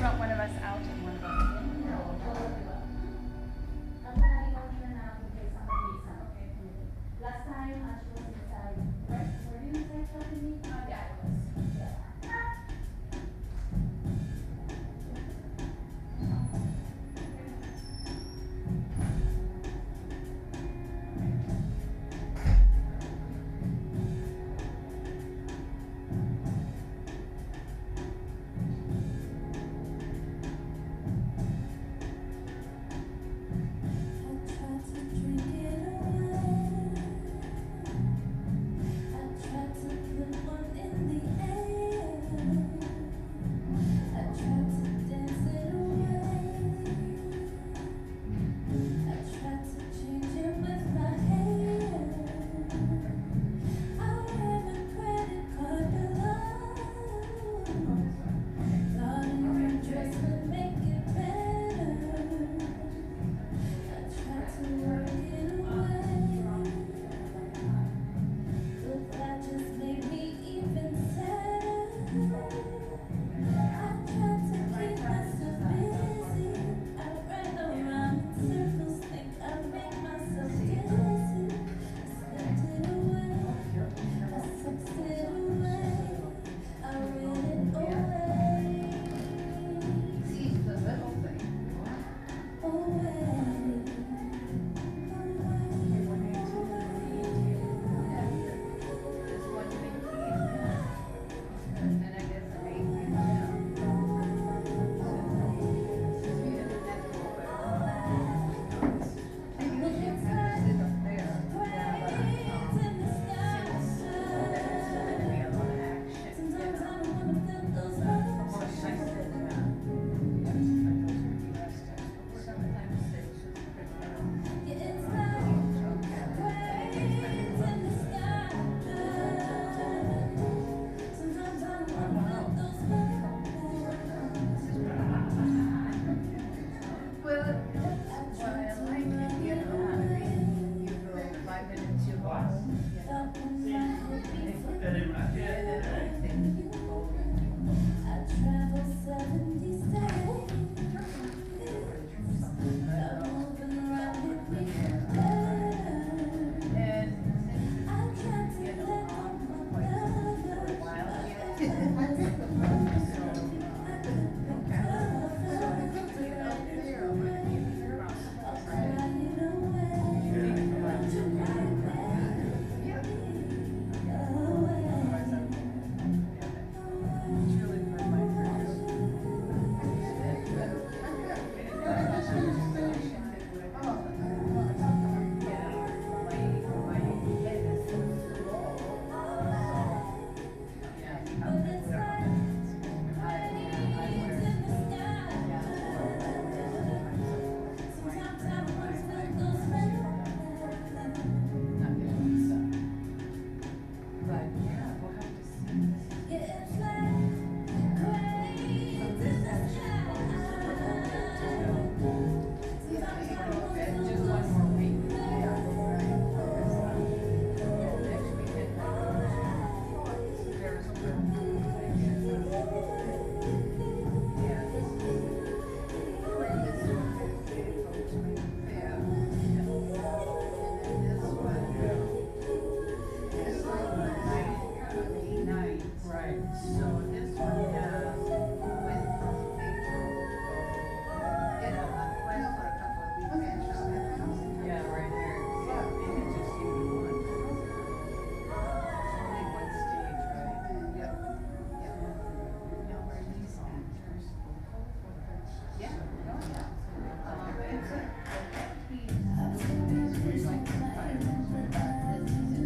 want one of us out and one of us in? Last time she was inside. Where did you say something? Yeah, it was.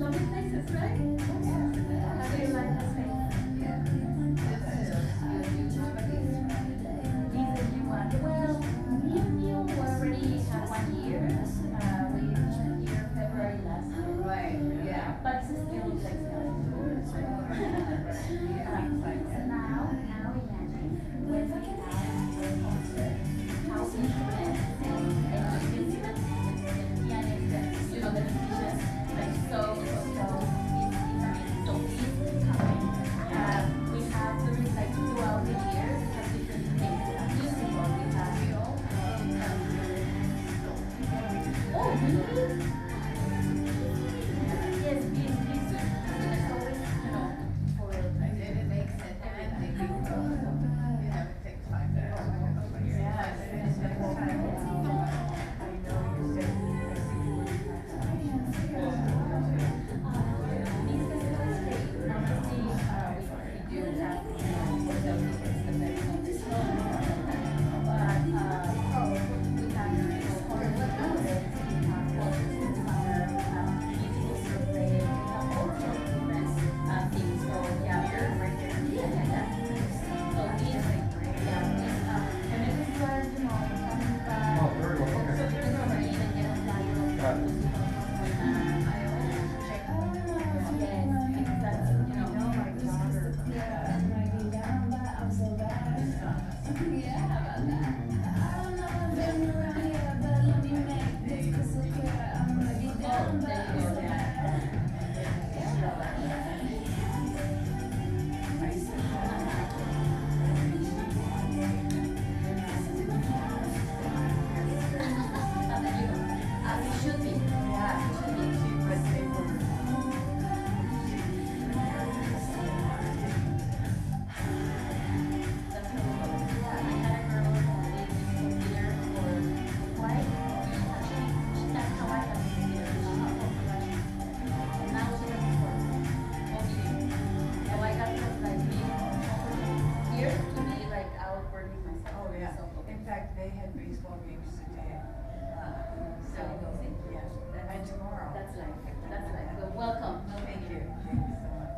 Lovely places, right? How do you like that space? Yeah. fact, they had baseball games today. So, yes, and tomorrow. That's life. That's life. So welcome. Thank you. Thank you so much.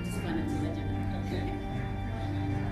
Just wanted to let you know. Okay.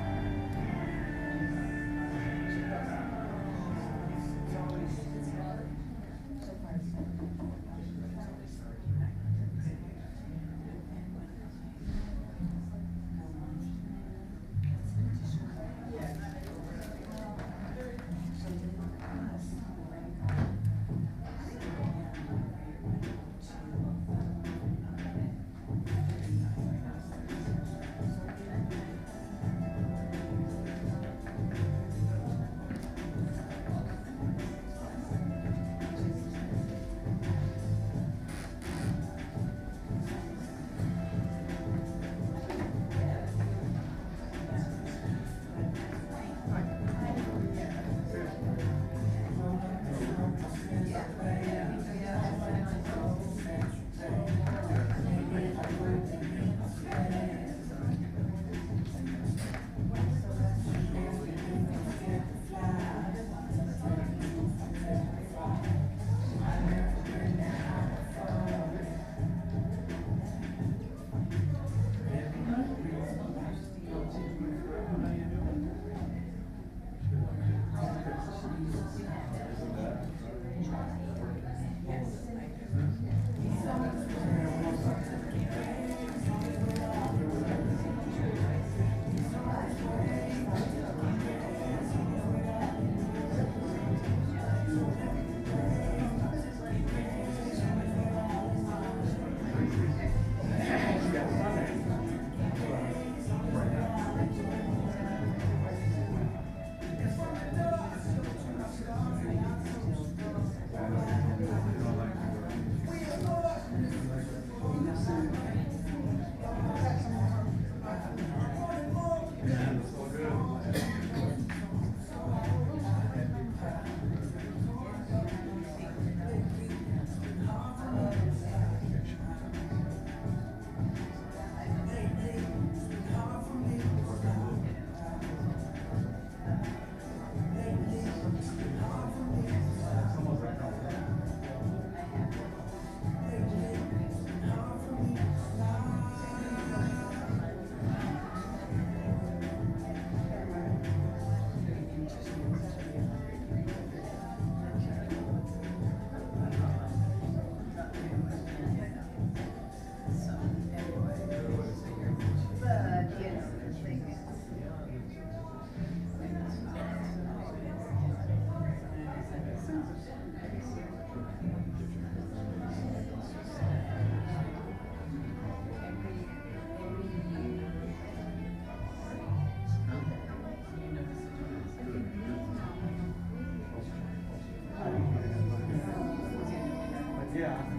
Yeah.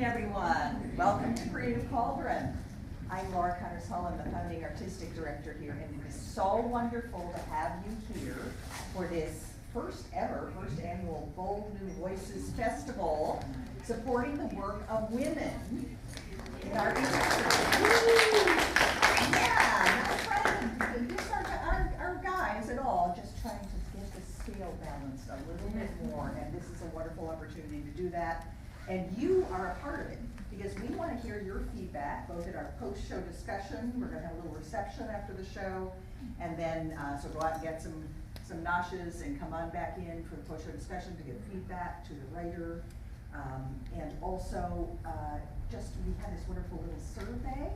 everyone. Welcome to Creative Cauldron. I'm Laura Connors-Hull, I'm the founding artistic director here, and it is so wonderful to have you here for this first annual Bold New Voices Festival, supporting the work of women in our industry. Yeah, not trying to, these are guys at all, just trying to get the scale balanced a little bit more, and this is a wonderful opportunity to do that. And you are a part of it, because we want to hear your feedback, both at our post-show discussion. We're going to have a little reception after the show, and then so go out and get some noshes and come on back in for the post-show discussion to give feedback to the writer. And also, we had this wonderful little survey,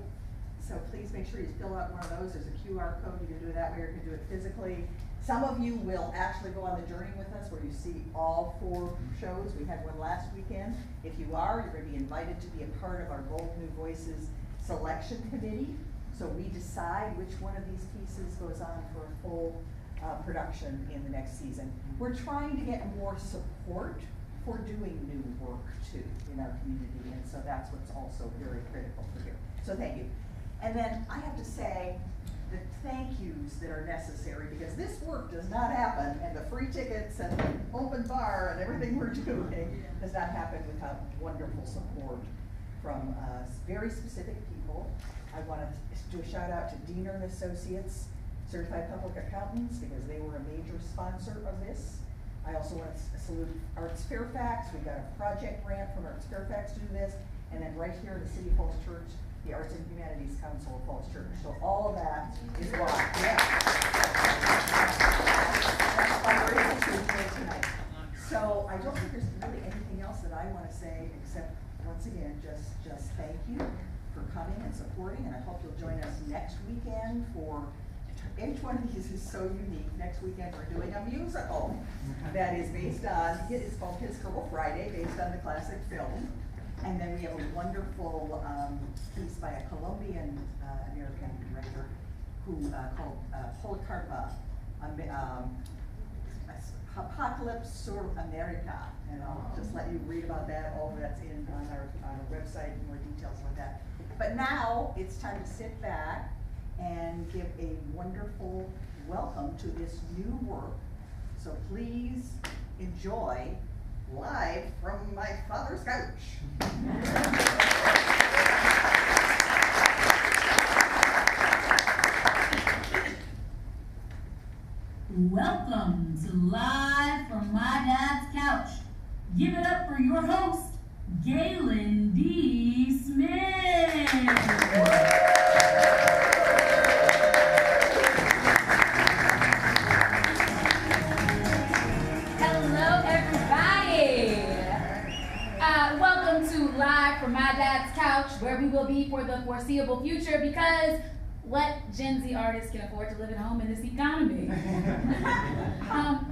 so please make sure you fill out one of those. There's a QR code, you can do it that way, or you can do it physically. Some of you will actually go on the journey with us where you see all 4 shows. We had one last weekend. If you are, you're going to be invited to be a part of our Bold New Voices selection committee. So we decide which one of these pieces goes on for a full production in the next season. We're trying to get more support for doing new work too in our community, and so that's what's also very critical for you. So thank you. And then I have to say, the thank yous that are necessary, because this work does not happen, and the free tickets and the open bar and everything we're doing does not happen without wonderful support from very specific people. I want to do a shout out to Diener and Associates, Certified Public Accountants, because they were a major sponsor of this. I also want to salute Arts Fairfax. We got a project grant from Arts Fairfax to do this, and then right here in the City of Falls Church, the Arts and Humanities Council of Falls Church. So all of that is why. That's why we're here tonight. So I don't think there's really anything else that I want to say except, once again, just thank you for coming and supporting, and I hope you'll join us next weekend for, each one of these is so unique. Next weekend we're doing a musical that is based on, it is called His Kerbal Friday, based on the classic film. And then we have a wonderful piece by a Colombian American writer who called Policarpa, Apocalypse sur America. And I'll just let you read about that. All of that's on our website, more details about that. But now it's time to sit back and give a wonderful welcome to this new work. So please enjoy, live from my father's couch. Welcome to Live from My Dad's Couch. Give it up for your host, Galen D. Smith. Hello, everybody. Welcome to Live from My Dad's Couch, where we will be for the foreseeable future, because what Gen Z artists can afford to live at home in this economy?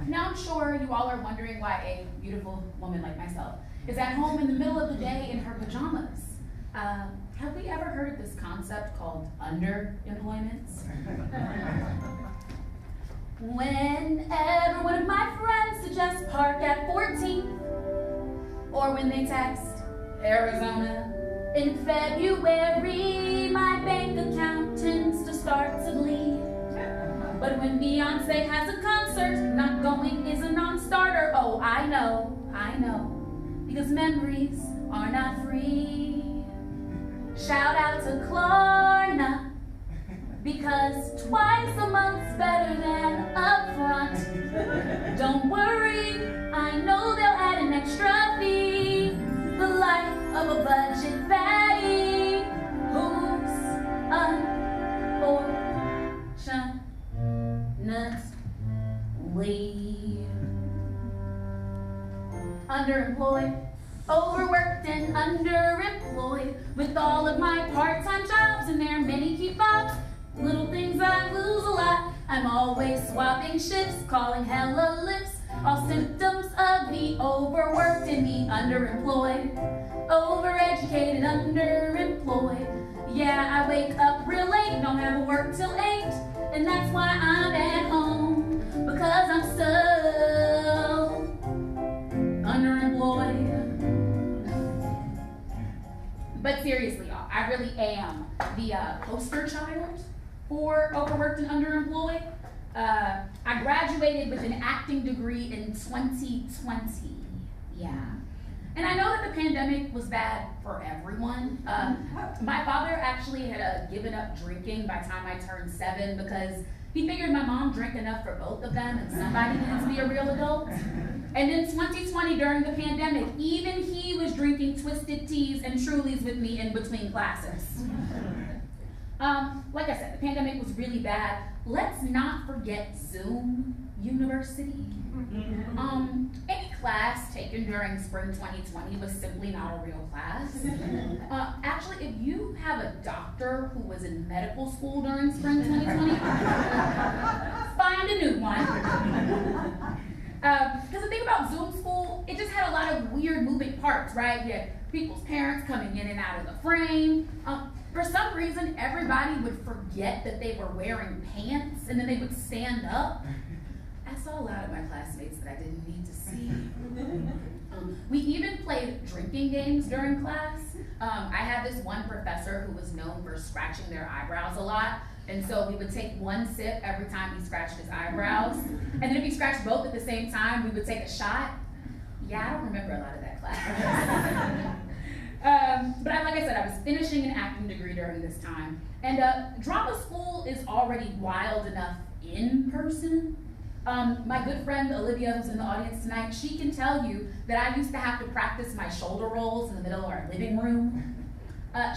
Now I'm sure you all are wondering why a beautiful woman like myself is at home in the middle of the day in her pajamas. Have we ever heard of this concept called underemployment? Whenever one of my friends suggests park at 14, or when they text Arizona in February, my bank account tends to start to bleed. But when Beyonce has a concert, not going is a non-starter. Oh, I know, because memories are not free. Shout out to Klarna, because twice a month's better than upfront. Don't worry, I know they'll add an extra fee. The life of a budget baddie who's unfortunately underemployed, overworked and underemployed, with all of my part-time jobs and their many key fobs. Little things I lose a lot. I'm always swapping shifts, calling hella lifts. All symptoms of the overworked and the underemployed. Overeducated, underemployed. Yeah, I wake up real late, don't have to work till 8. And that's why I'm at home, because I'm so underemployed. But seriously, y'all, I really am the poster child for overworked and underemployed. I graduated with an acting degree in 2020. Yeah. And I know that the pandemic was bad for everyone. My father actually had given up drinking by the time I turned 7 because he figured my mom drank enough for both of them and somebody needed to be a real adult. And in 2020, during the pandemic, even he was drinking Twisted Teas and Trulies with me in between classes. Like I said, the pandemic was really bad. Let's not forget Zoom University. Any class taken during spring 2020 was simply not a real class. Actually, if you have a doctor who was in medical school during spring 2020, find a new one. Because the thing about Zoom school, it just had a lot of weird moving parts, right? You had people's parents coming in and out of the frame. For some reason, everybody would forget that they were wearing pants, and then they would stand up. I saw a lot of my classmates that I didn't need to see. We even played drinking games during class. I had this one professor who was known for scratching their eyebrows a lot, and so we would take one sip every time he scratched his eyebrows, and then if he scratched both at the same time, we would take a shot. Yeah, I don't remember a lot of that class. But like I said, I was finishing an acting degree during this time, and drama school is already wild enough in person. My good friend Olivia, who's in the audience tonight, she can tell you that I used to have to practice my shoulder rolls in the middle of our living room.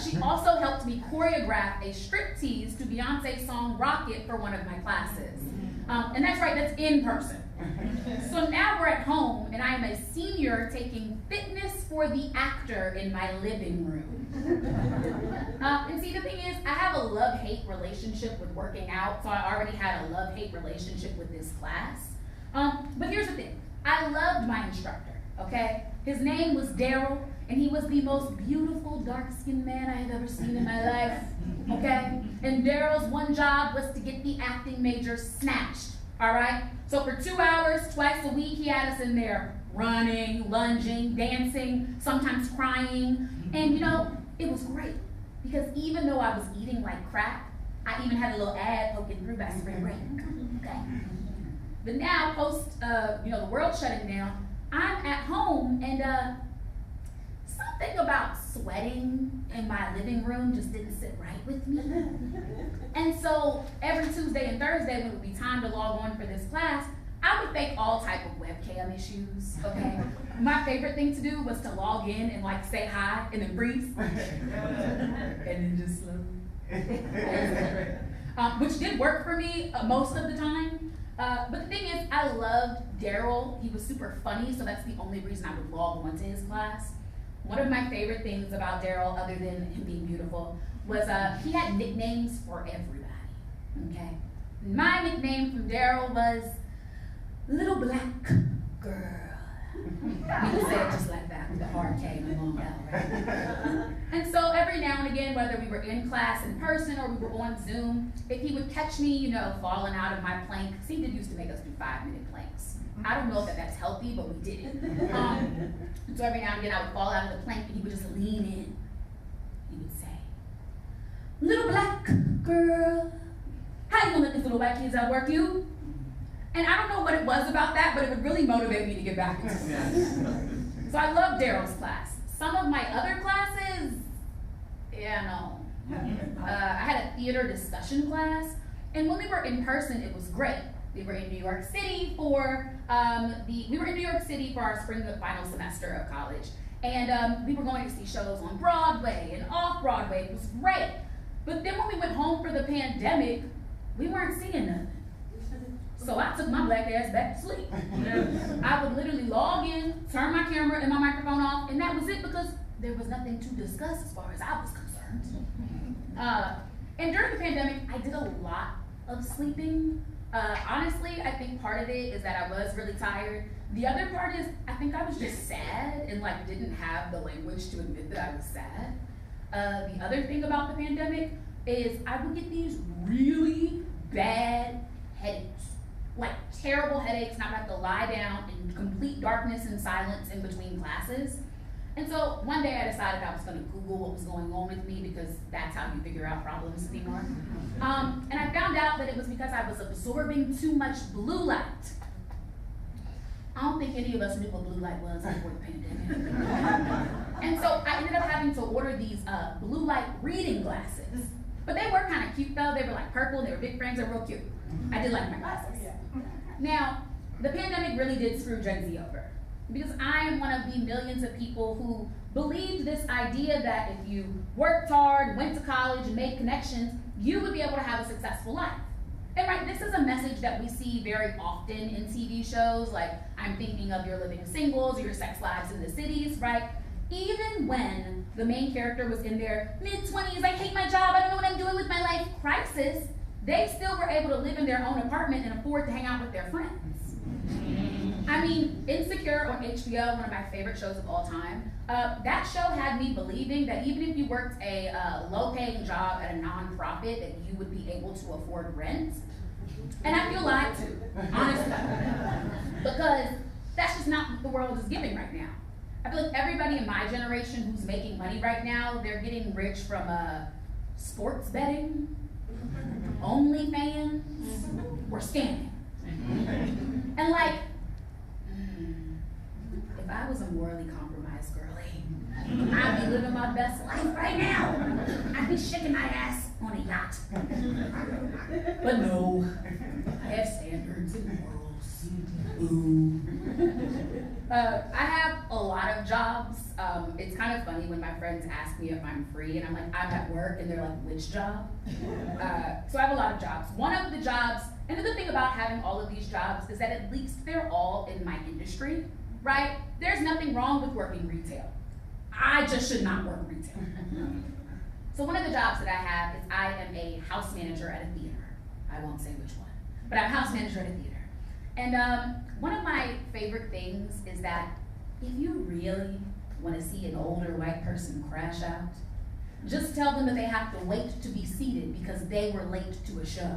She also helped me choreograph a striptease to Beyonce's song Rocket for one of my classes. And that's right, that's in person. So now we're at home, and I am a senior taking fitness for the actor in my living room. And see, the thing is, I have a love-hate relationship with working out, so I already had a love-hate relationship with this class. But here's the thing, I loved my instructor, okay? His name was Daryl, and he was the most beautiful dark-skinned man I have ever seen in my life, okay? And Daryl's one job was to get the acting major snatched, all right? So for 2 hours, twice a week, he had us in there running, lunging, dancing, sometimes crying. And you know, it was great because even though I was eating like crap, I even had a little ad poking through by spring break, okay? But now, post, the world shutting down, I'm at home, and something about sweating in my living room just didn't sit right with me. And so every Tuesday and Thursday, when it would be time to log on for this class, I would fake all type of webcam issues, okay? My favorite thing to do was to log in and like say hi and then freeze. And then just which did work for me most of the time. But the thing is, I loved Daryl. He was super funny, so that's the only reason I would log on to his class. One of my favorite things about Daryl, other than him being beautiful, was he had nicknames for everybody, okay? My nickname from Daryl was Little Black Girl. We would say it just like that, with a hard K and a long L, right? And so every now and again, whether we were in class in person or we were on Zoom, if he would catch me, falling out of my plank, because he did used to make us do 5-minute planks. I don't know if that's healthy, but we did it. So every now and again, I would fall out of the plank and he would just lean in. He would say, Little Black Girl, how you gonna let these little white kids outwork you? And I don't know what it was about that, but it would really motivate me to get back into it. So I loved Daryl's class. Some of my other classes, I had a theater discussion class, and when we were in person, it was great. We were in New York City for our spring final semester of college, and we were going to see shows on Broadway and off Broadway. It was great. But then when we went home for the pandemic, we weren't seeing nothing. So I took my black ass back to sleep. I would literally log in, turn my camera and my microphone off, and that was it because there was nothing to discuss as far as I was concerned. And during the pandemic, I did a lot of sleeping. Honestly, I think part of it is that I was really tired. The other part is I think I was just sad and didn't have the language to admit that I was sad. The other thing about the pandemic is I would get these really bad headaches. Like terrible headaches, and I would have to lie down in complete darkness and silence in between classes. And so so one day I decided I was gonna Google what was going on with me because that's how you figure out problems anymore. And I found out that it was because I was absorbing too much blue light. I don't think any of us knew what blue light was before the pandemic. And so I ended up having to order these blue light reading glasses. But they were kind of cute though. They were like purple and they were big frames. They were real cute. I did like my glasses. Now, the pandemic really did screw Gen Z over. Because I am one of the millions of people who believed this idea that if you worked hard, went to college, and made connections, you would be able to have a successful life. And right, this is a message that we see very often in TV shows, like I'm thinking of Your Living Singles or Your Sex Lives in the Cities, right? Even when the main character was in their mid-20s, I hate my job, I don't know what I'm doing with my life crisis, they still were able to live in their own apartment and afford to hang out with their friends. I mean, Insecure on HBO, one of my favorite shows of all time, that show had me believing that even if you worked a low-paying job at a nonprofit, that you would be able to afford rent. And I feel lied to, honestly, because that's just not what the world is giving right now. I feel like everybody in my generation who's making money right now, they're getting rich from sports betting, OnlyFans, or scamming. And like, if I was a morally compromised girlie, I'd be living my best life right now. I'd be shaking my ass on a yacht. But no, I have standards and morals. Ooh. I have a lot of jobs. It's kind of funny when my friends ask me if I'm free and I'm like, I'm at work, and they're like, which job? So I have a lot of jobs. One of the jobs, and the good thing about having all of these jobs is that at least they're all in my industry, right? There's nothing wrong with working retail. I just should not work retail. So one of the jobs that I have is I am a house manager at a theater. I won't say which one, but I'm a house manager at a theater. And one of my favorite things is that if you really want to see an older white person crash out, just tell them that they have to wait to be seated because they were late to a show.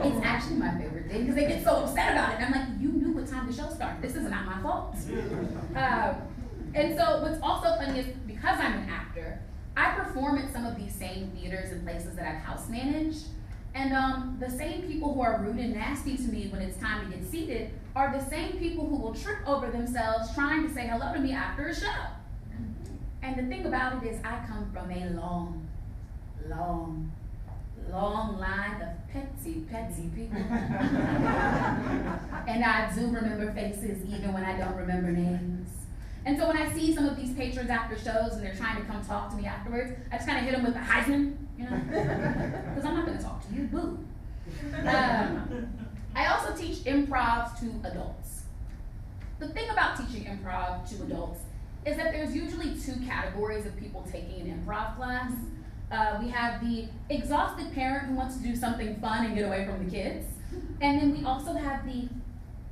It's actually my favorite thing because they get so upset about it. And I'm like, you knew what time the show started. This is not my fault. And so what's also funny is because I'm an actor, I perform at some of these same theaters and places that I've house managed. And the same people who are rude and nasty to me when it's time to get seated are the same people who will trip over themselves trying to say hello to me after a show. And the thing about it is I come from a long, long, long line of petsy people. And I do remember faces even when I don't remember names. And so when I see some of these patrons after shows and they're trying to come talk to me afterwards, I just kind of hit them with the Heisman, you know? Because I'm not going to talk to you, boo. I also teach improv to adults. The thing about teaching improv to adults is that there's usually two categories of people taking an improv class. We have the exhausted parent who wants to do something fun and get away from the kids. And then we also have the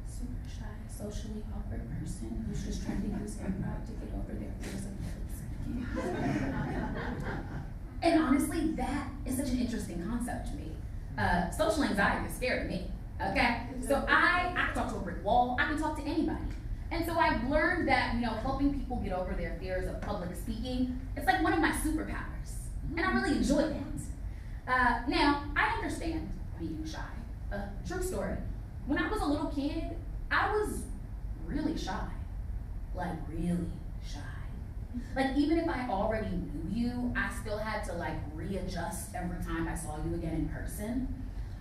super shy, socially awkward person who's just trying to use improv to get over their fears of public speaking. And honestly, that is such an interesting concept to me. Social anxiety is scary to me, okay? So I can talk to a brick wall, I can talk to anybody. And so I've learned that, you know, helping people get over their fears of public speaking, it's like one of my superpowers. And I really enjoy that. Now, I understand being shy. True story. When I was a little kid, I was really shy. Like, really shy. Like, even if I already knew you, I still had to, like, readjust every time I saw you again in person.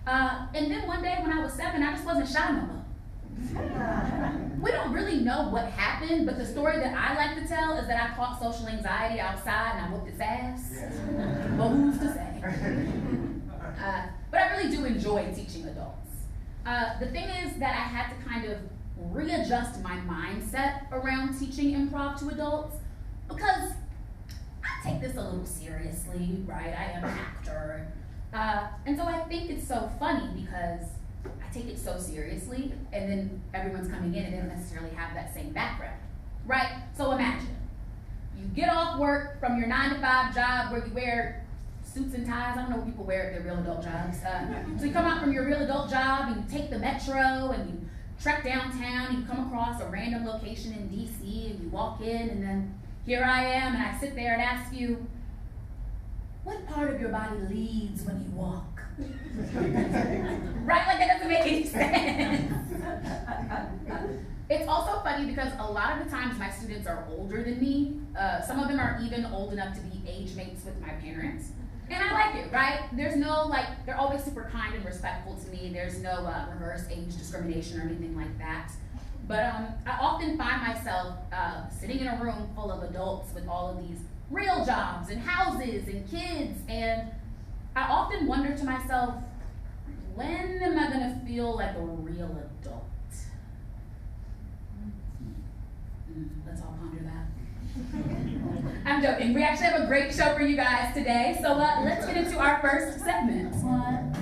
And then one day when I was 7, I just wasn't shy no more. We don't really know what happened, but the story that I like to tell is that I caught social anxiety outside and I whooped its ass. But who's to say? But I really do enjoy teaching adults. The thing is that I had to kind of readjust my mindset around teaching improv to adults because I take this a little seriously, right? I am an actor. And so I think it's so funny because I take it so seriously, and then everyone's coming in and they don't necessarily have that same background, right? So imagine, you get off work from your 9-to-5 job where you wear suits and ties. I don't know what people wear at their real adult jobs. So you come out from your real adult job and you take the metro and you trek downtown and you come across a random location in DC and you walk in and then here I am, and I sit there and ask you, what part of your body leads when you walk? Right? Like, that doesn't make any sense. It's also funny because a lot of the times my students are older than me. Some of them are even old enough to be age mates with my parents. And I like it, right? There's no, like, they're always super kind and respectful to me. There's no reverse age discrimination or anything like that. But I often find myself sitting in a room full of adults with all of these real jobs and houses and kids, and I often wonder to myself, when am I gonna feel like a real adult? Let's all ponder that. I'm joking. We actually have a great show for you guys today, so let's get into our first segment. What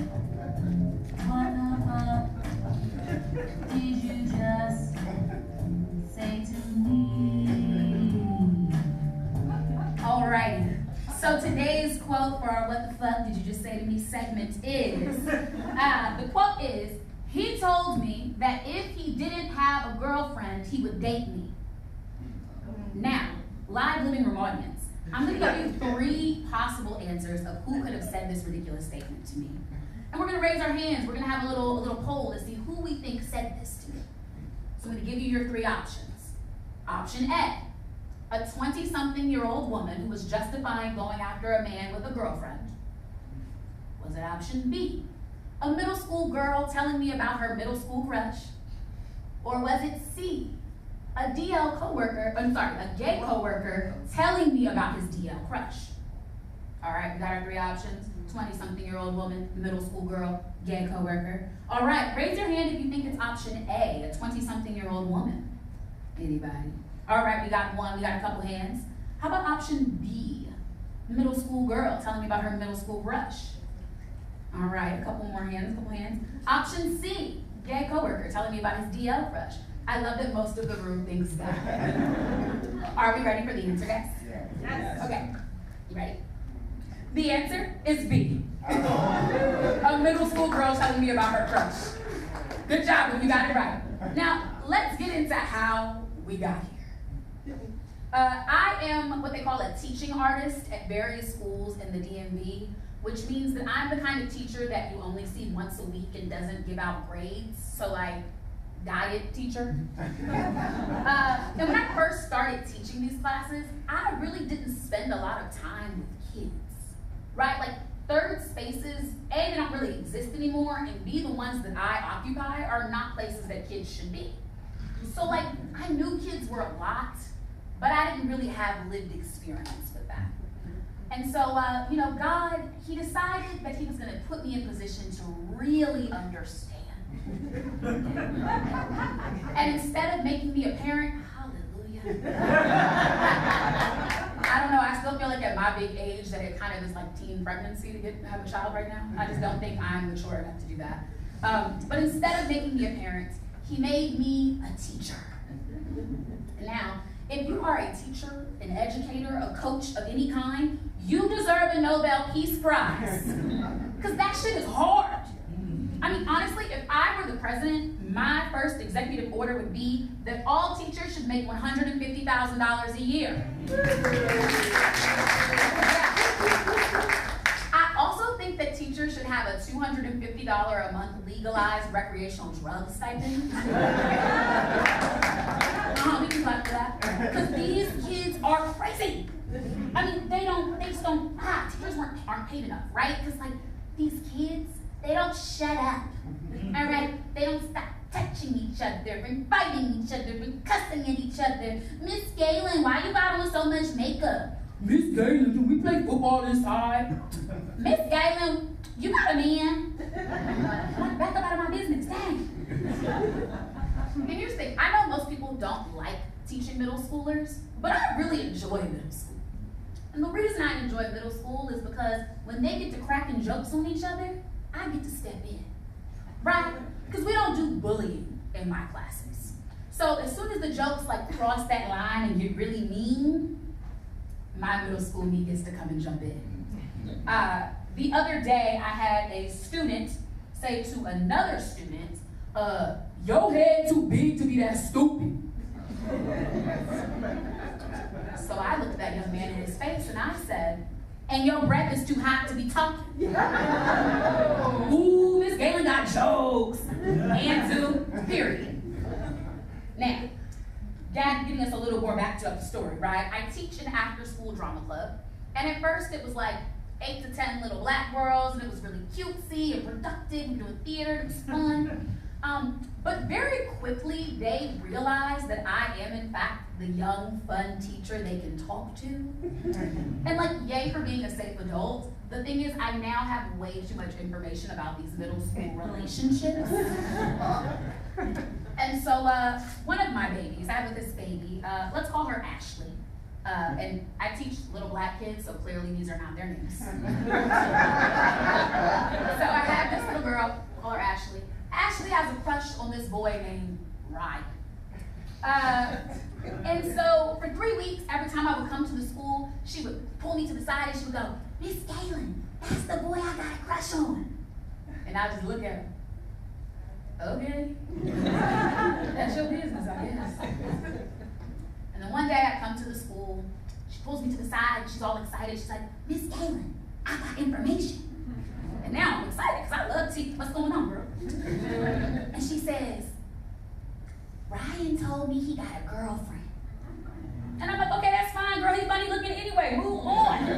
did you just say to me? Alrighty. So today's quote for our What the Fuck Did You Just Say to Me segment is, the quote is, he told me that if he didn't have a girlfriend, he would date me. Now, live living room audience, I'm going to give you 3 possible answers of who could have said this ridiculous statement to me. And we're going to raise our hands. We're going to have a little poll to see who we think said this to me. So I'm going to give you your 3 options. Option A, a 20-something-year-old woman who was justifying going after a man with a girlfriend. Was it option B, a middle school girl telling me about her middle school crush? Or was it C, a gay coworker telling me about his DL crush? All right, we got our 3 options. 20-something-year-old woman, middle school girl, gay coworker. All right, raise your hand if you think it's option A, a 20-something-year-old woman. Anybody? All right, we got 1, we got a couple hands. How about option B, middle school girl telling me about her middle school crush? All right, a couple more hands, Option C, gay coworker telling me about his DL crush. I love that most of the room thinks that. Are we ready for the answer, guys? Yes. Okay, you ready? The answer is B. A middle school girl telling me about her crush. Good job, you got it right. Now, let's get into how we got here. I am what they call a teaching artist at various schools in the DMV, which means that I'm the kind of teacher that you only see once a week and doesn't give out grades. So, like, diet teacher. And when I first started teaching these classes, I really didn't spend a lot of time with kids, right? Like, third spaces, A, they don't really exist anymore, and B, the ones that I occupy are not places that kids should be. So, like, I knew kids were a lot, but I didn't really have lived experience with that. And so, God, he decided that he was going to put me in position to really understand. And instead of making me a parent, hallelujah. I don't know, I still feel like at my big age that it kind of is like teen pregnancy to have a child right now. I just don't think I'm mature enough to do that. But instead of making me a parent, he made me a teacher. Now, if you are a teacher, an educator, a coach of any kind, you deserve a Nobel Peace Prize. Because that shit is hard. I mean, honestly, if I were the president, my first executive order would be that all teachers should make $150,000 a year. I also think that teachers should have a $250 a month legalized recreational drug stipend. We can clap for that. Because these kids are crazy. I mean, teachers aren't paid enough, right? Because, like, these kids, they don't shut up, all right? They don't stop touching each other and fighting each other and cussing at each other. Miss Galen, why you got on so much makeup? Miss Galen, can we play football inside? Miss Galen, you got a man. Back up out of my business, dang. And here's the thing, I know most people don't like teaching middle schoolers, but I really enjoy middle school. And the reason I enjoy middle school is because when they get to cracking jokes on each other, I get to step in, right? Because we don't do bullying in my classes. So as soon as the jokes like cross that line and get really mean, my middle school me gets to come and jump in. The other day, I had a student say to another student, your head too big to be that stupid. So I looked at that young man in his face and I said, and your breath is too hot to be talking. Ooh, Miss Galen got jokes. And two, period. Now, getting us a little more back to the story, right? I teach an after-school drama club. And at first it was like 8 to 10 little black girls, and it was really cutesy and productive. We were doing theater, it was fun. But very quickly, they realized that I am, in fact, the young, fun teacher they can talk to. And like, yay for being a safe adult. The thing is, I now have way too much information about these middle school relationships. And so, one of my babies, I have this baby, let's call her Ashley. And I teach little black kids, so clearly these are not their names. So I have this little girl, call her Ashley. Ashley has a crush on this boy named Ryan. And so for 3 weeks, every time I would come to the school, she would pull me to the side and she would go, Miss Galen, that's the boy I got a crush on. And I just look at her. Okay. That's your business, I guess. And then one day I come to the school, she pulls me to the side, she's all excited. She's like, Miss Galen, I got information. And now I'm excited because I love teaching. What's going on, girl? And she says, Ryan told me he got a girlfriend. And I'm like, okay, that's fine, girl. He's funny looking anyway. Move on.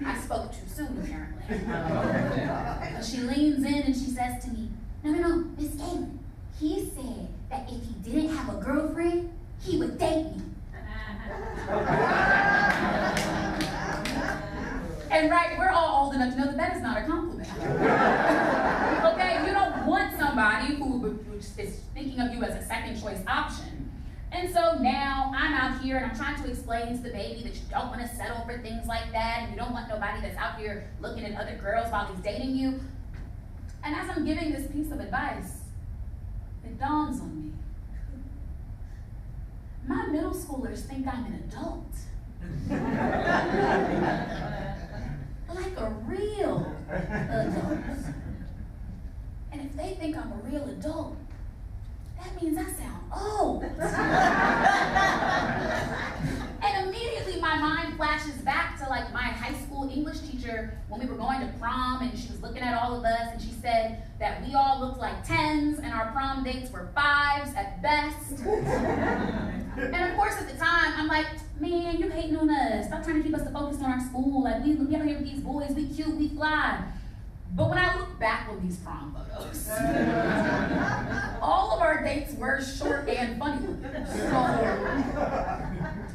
I spoke too soon, apparently. But she leans in and she says to me, no, Miss Galen, he said that if he didn't have a girlfriend, he would date me. And right, we're all old enough to know that that is not a compliment. Okay, you don't want somebody who is thinking of you as a second choice option. And so now I'm out here and I'm trying to explain to the baby that you don't want to settle for things like that, and you don't want nobody that's out here looking at other girls while he's dating you. And as I'm giving this piece of advice, it dawns on me. My middle schoolers think I'm an adult. Like a real adult. And if they think I'm a real adult, that means I sound old. And immediately my mind flashes back to like my high school English teacher when we were going to prom, and she was looking at all of us and she said that we all looked like 10s and our prom dates were 5s at best. And of course at the time I'm like, man, you hating on us. Stop trying to keep us focused on our school. Like we out here with these boys, we cute, we fly. But when I look back on these prom photos, all of our dates were short and funny looking.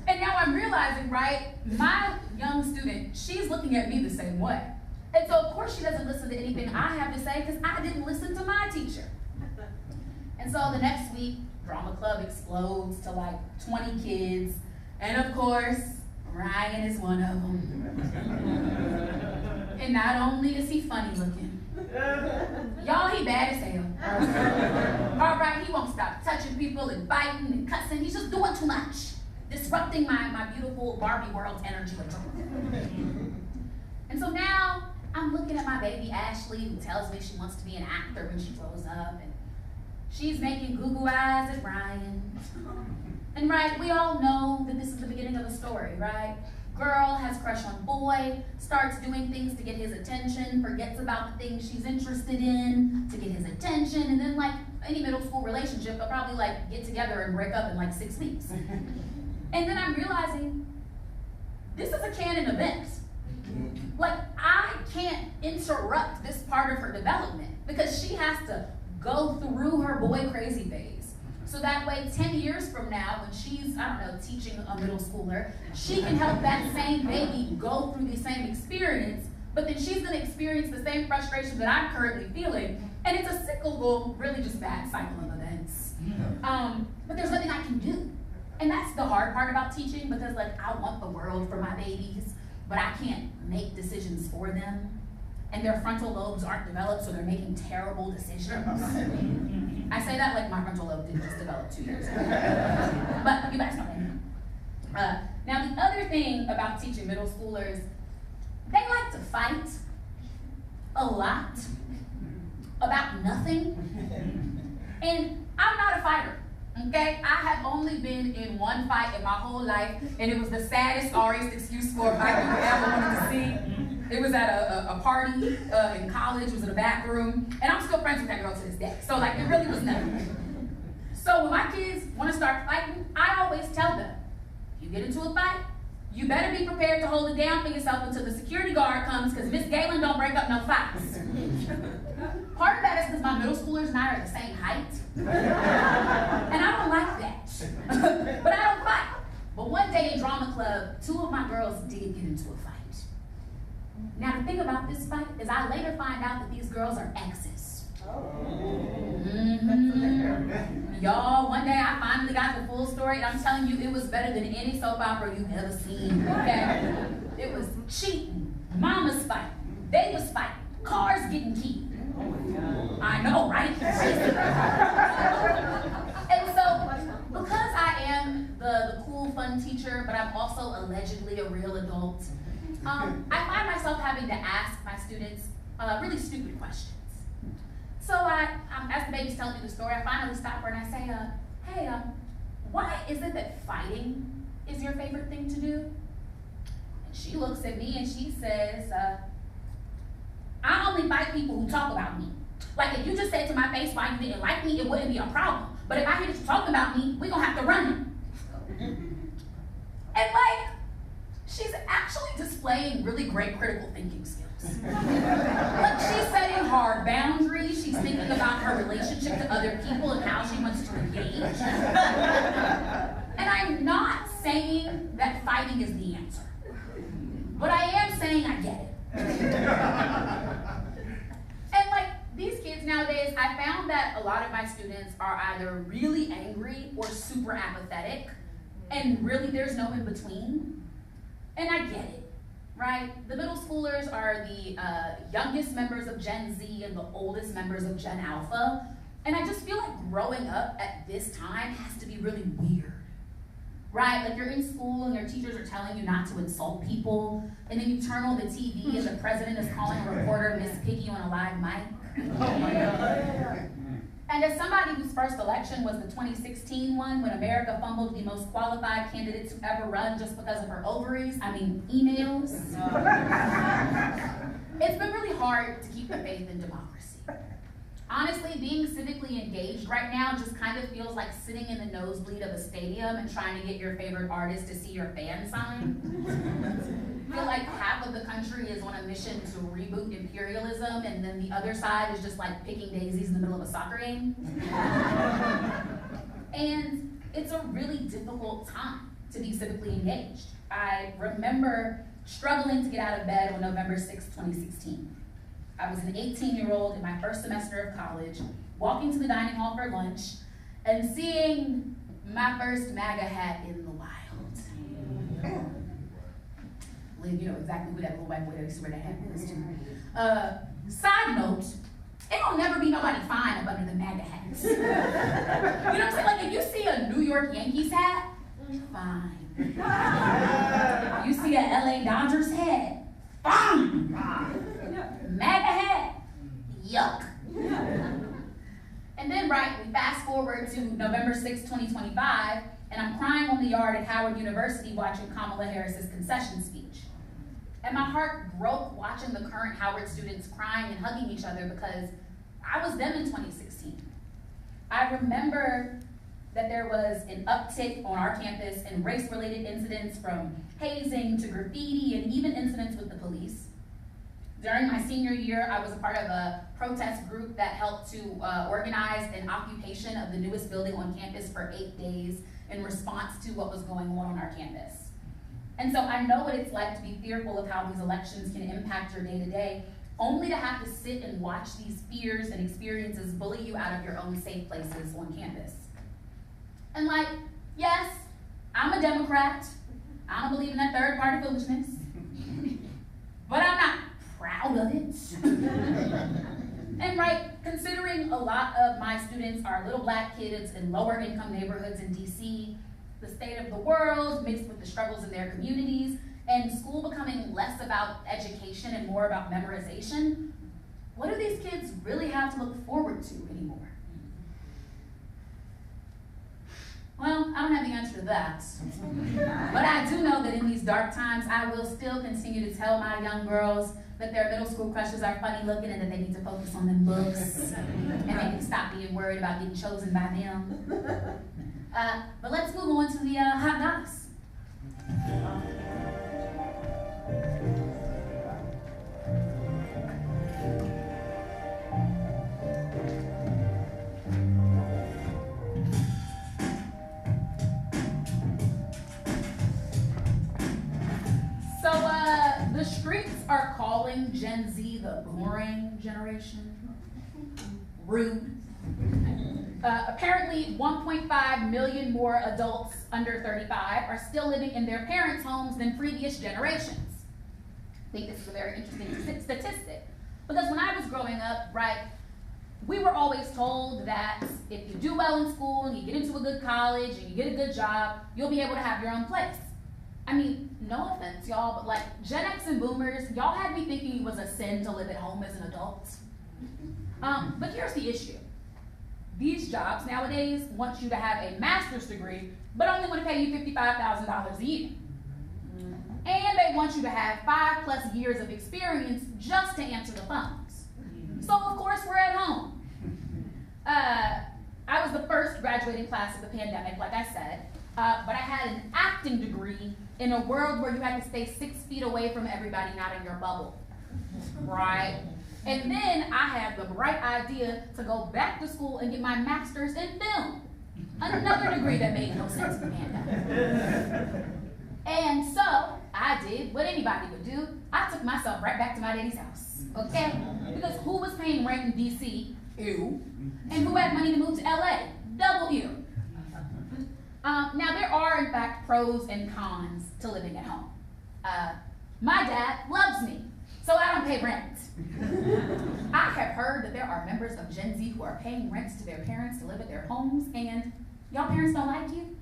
And now I'm realizing, right, my young student, she's looking at me the same way. And so of course she doesn't listen to anything I have to say because I didn't listen to my teacher. And so the next week, drama club explodes to like 20 kids. And of course, Ryan is one of them. And not only is he funny looking, y'all, he bad as hell. All right, he won't stop touching people and biting and cussing. He's just doing too much, disrupting my beautiful Barbie world energy. And so now I'm looking at my baby Ashley, who tells me she wants to be an actor when she grows up, and she's making goo-goo eyes at Ryan. And right, we all know that this is the beginning of a story, right? Girl has a crush on boy, starts doing things to get his attention, forgets about the things she's interested in to get his attention, and then like any middle school relationship, they'll probably like get together and break up in like 6 weeks. And then I'm realizing this is a canon event. Like I can't interrupt this part of her development because she has to go through her boy crazy phase. So that way, 10 years from now, when she's, I don't know, teaching a middle schooler, she can help that same baby go through the same experience, but then she's gonna experience the same frustration that I'm currently feeling. And it's a cyclical, really just bad cycle of events. But there's nothing I can do. And that's the hard part about teaching, because like, I want the world for my babies, but I can't make decisions for them. And their frontal lobes aren't developed, so they're making terrible decisions. I say that like my frontal lobe didn't just develop 2 years ago. But you guys know that. Now the other thing about teaching middle schoolers, they like to fight a lot about nothing. And I'm not a fighter, Okay, I have only been in one fight in my whole life, and it was the saddest, sorriest excuse for a fight you ever wanted to see. It was at a party in college. It was in a back room, and I'm still friends with that girl to this day. So like, it really was nothing. So when my kids want to start fighting, I always tell them, if you get into a fight, you better be prepared to hold it down for yourself until the security guard comes, because Miss Galen don't break up no fights. Part of that is because my middle schoolers and I are the same height. And I don't like that. But I don't fight. But one day in drama club, 2 of my girls did get into a fight. Now the thing about this fight is I later find out that these girls are exes. Y'all, one day I finally got the full story, and I'm telling you, it was better than any soap opera you've ever seen, okay? It was cheating, mamas fighting, they was fighting, cars getting keyed. I know, right? And so, because I am the cool, fun teacher, but I'm also allegedly a real adult, I find myself having to ask my students really stupid questions. So as the baby's telling me the story, I finally stop her and I say, hey, why is it that fighting is your favorite thing to do? And she looks at me and she says, I only fight people who talk about me. Like, if you just said to my face why you didn't like me, it wouldn't be a problem. But if I hear that you talking about me, we're gonna have to run it. And like, she's actually displaying really great critical thinking skills. Like, she's setting hard boundaries, she's thinking about her relationship to other people and how she wants to engage. And I'm not saying that fighting is the answer, but I am saying I get it. And like, these kids nowadays, I found that a lot of my students are either really angry or super apathetic, and really there's no in between. And I get it, right? The middle schoolers are the youngest members of Gen Z and the oldest members of Gen Alpha. And I just feel like growing up at this time has to be really weird, right? Like, you're in school and your teachers are telling you not to insult people, and then you turn on the TV and the president is calling a reporter Miss Piggy on a live mic. Oh my God. And as somebody whose first election was the 2016 one, when America fumbled the most qualified candidate to ever run just because of her ovaries, emails. It's been really hard to keep the faith in democracy. Honestly, being civically engaged right now just kind of feels like sitting in the nosebleed of a stadium and trying to get your favorite artist to see your fan sign. I feel like half of the country is on a mission to reboot imperialism, and then the other side is just like picking daisies in the middle of a soccer game. And it's a really difficult time to be civically engaged. I remember struggling to get out of bed on November 6, 2016. I was an 18-year-old in my first semester of college, walking to the dining hall for lunch, and seeing my first MAGA hat in the wild. Liv, you know exactly who that little white boy that used to wear that hat is to. Side note, it'll never be nobody fine up under the MAGA hats. You know what I'm saying? Like, if you see a New York Yankees hat, fine. You see a LA Dodgers hat, fine. MAGA hat, yuck. And then, right, we fast forward to November 6, 2025, and I'm crying on the yard at Howard University watching Kamala Harris's concession speech. And my heart broke watching the current Howard students crying and hugging each other because I was them in 2016. I remember that there was an uptick on our campus in race-related incidents, from hazing to graffiti and even incidents with the police. During my senior year, I was a part of a protest group that helped to organize an occupation of the newest building on campus for 8 days in response to what was going on our campus. And so I know what it's like to be fearful of how these elections can impact your day-to-day, only to have to sit and watch these fears and experiences bully you out of your own safe places on campus. And like, yes, I'm a Democrat. I don't believe in that third party foolishness, but I'm not proud of it. And right, considering a lot of my students are little black kids in lower income neighborhoods in DC, the state of the world mixed with the struggles in their communities, and school becoming less about education and more about memorization, what do these kids really have to look forward to anymore? Well, I don't have the answer to that. But I do know that in these dark times, I will still continue to tell my young girls that their middle school crushes are funny looking and that they need to focus on them books. And they need to stop being worried about getting chosen by them. But let's move on to the hot dogs. The streets are calling Gen Z the boring generation. Rude. Apparently, 1.5 million more adults under 35 are still living in their parents' homes than previous generations. I think this is a very interesting statistic. Because when I was growing up, right, we were always told that if you do well in school and you get into a good college and you get a good job, you'll be able to have your own place. I mean, no offense, y'all, but like Gen X and Boomers, y'all had me thinking it was a sin to live at home as an adult. But here's the issue. These jobs nowadays want you to have a master's degree, but only want to pay you $55,000 a year. And they want you to have 5+ years of experience just to answer the phones. So of course we're at home. I was the first graduating class of the pandemic, like I said, but I had an acting degree in a world where you had to stay 6 feet away from everybody not in your bubble, right? And then I had the bright idea to go back to school and get my master's in film, another degree that made no sense in the pandemic. And so I did what anybody would do. I took myself right back to my daddy's house, okay? Because who was paying rent in DC? Ew. And who had money to move to LA? Double ew. Now, there are, in fact, pros and cons to living at home. My dad loves me, so I don't pay rent. I have heard that there are members of Gen Z who are paying rent to their parents to live at their homes, and y'all parents don't like you?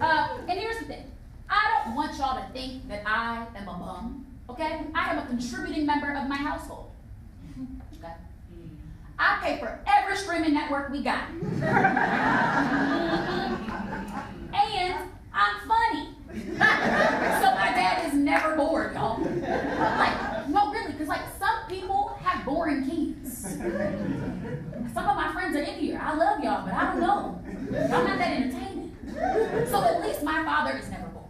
And here's the thing. I don't want y'all to think that I am a bum, okay? I am a contributing member of my household. Okay? I pay for every streaming network we got. And I'm funny. So my dad is never bored, y'all. Like, no, really, because like some people have boring kids. Some of my friends are in here. I love y'all, but I don't know. Y'all not that entertaining. So at least my father is never bored.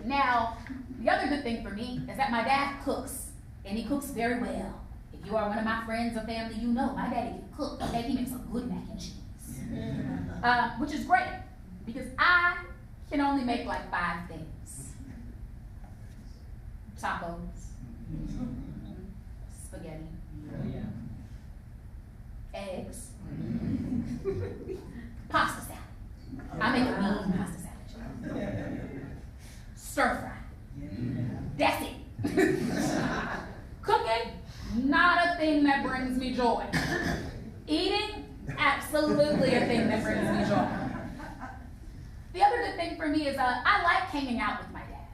Now, the other good thing for me is that my dad cooks, and he cooks very well. If you are one of my friends or family, you know my daddy can cook, okay? He makes a good mac and cheese. Which is great, because I can only make like 5 things. Tacos, spaghetti, eggs, pasta salad. I make a mean pasta salad. Stir fry. That's it. Cooking, not a thing that brings me joy. Eating, absolutely a thing that brings me joy. The other good thing for me is I like hanging out with my dad,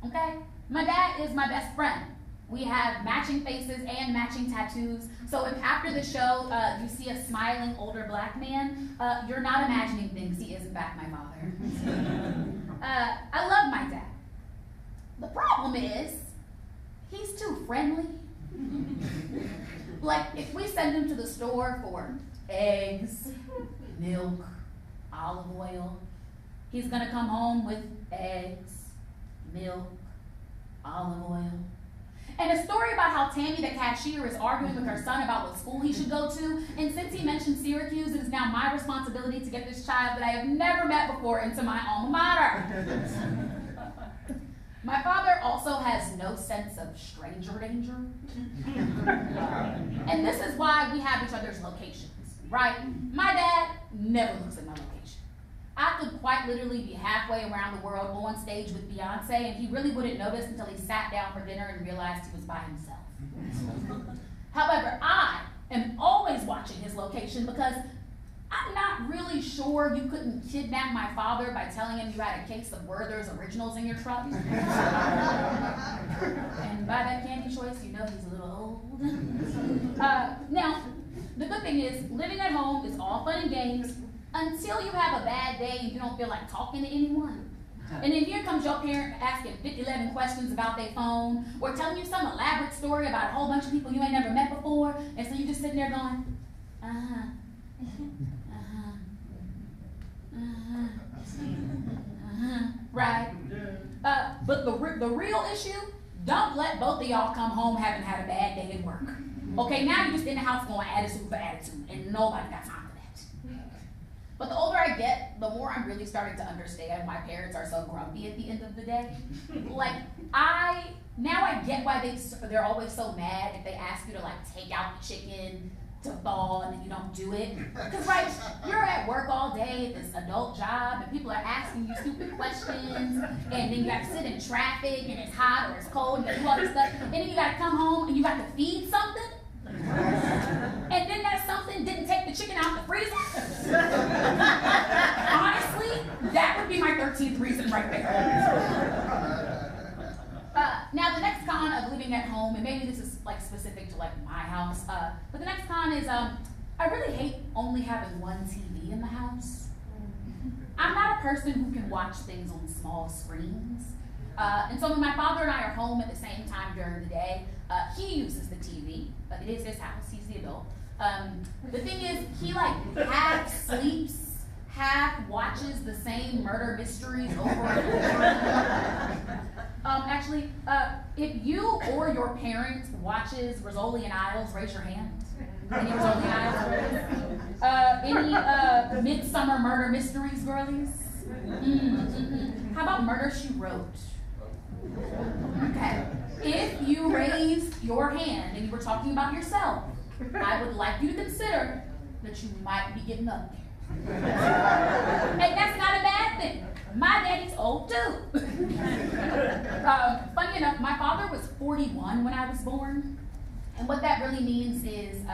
okay? My dad is my best friend. We have matching faces and matching tattoos. So if after the show you see a smiling older black man, you're not imagining things. He is in fact my father. I love my dad. The problem is, he's too friendly. Like if we send him to the store for eggs, milk, olive oil, he's gonna come home with eggs, milk, olive oil. And a story about how Tammy the cashier is arguing with her son about what school he should go to, and since he mentioned Syracuse, it is now my responsibility to get this child that I have never met before into my alma mater. My father also has no sense of stranger danger. And this is why we have each other's locations, right? My dad never looks at my location. I could quite literally be halfway around the world on stage with Beyonce, and he really wouldn't notice until he sat down for dinner and realized he was by himself. However, I am always watching his location because I'm not really sure you couldn't kidnap my father by telling him you had a case of Werther's Originals in your truck. And by that candy choice, you know he's a little old. Now, the good thing is, living at home is all fun and games until you have a bad day and you don't feel like talking to anyone. And then here comes your parent asking 11 questions about their phone, or telling you some elaborate story about a whole bunch of people you ain't never met before, and so you just sitting there going, uh-huh, uh-huh, uh-huh, uh-huh, right? But the real issue, don't let both of y'all come home having had a bad day at work. Okay, now you're just in the house going attitude for attitude, and nobody got time for that. But the older I get, the more I'm really starting to understand why parents are so grumpy at the end of the day. Like, now I get why they're always so mad if they ask you to like take out the chicken to thaw and then you don't do it. Because right, you're at work all day at this adult job and people are asking you stupid questions, and then you got to sit in traffic and it's hot or it's cold and you do all this stuff, and then you got to come home and you got to feed something. And then that something didn't take the chicken out the freezer. Honestly, that would be my 13th reason right there. Now the next con of living at home, and maybe this is like specific to like my house, but the next con is I really hate only having one TV in the house. I'm not a person who can watch things on small screens. And so when my father and I are home at the same time during the day, he uses the TV. It is his house, he's the adult. The thing is, he like half sleeps, half watches the same murder mysteries over and over. Actually, if you or your parent watches Rizzoli and Isles, raise your hand. Any Rizzoli and Isles? Any Midsummer Murder Mysteries, girlies? How about Murder, She Wrote? Okay. If you raised your hand and you were talking about yourself, I would like you to consider that you might be getting up there. And that's not a bad thing. My daddy's old too. Funny enough, my father was 41 when I was born. And what that really means is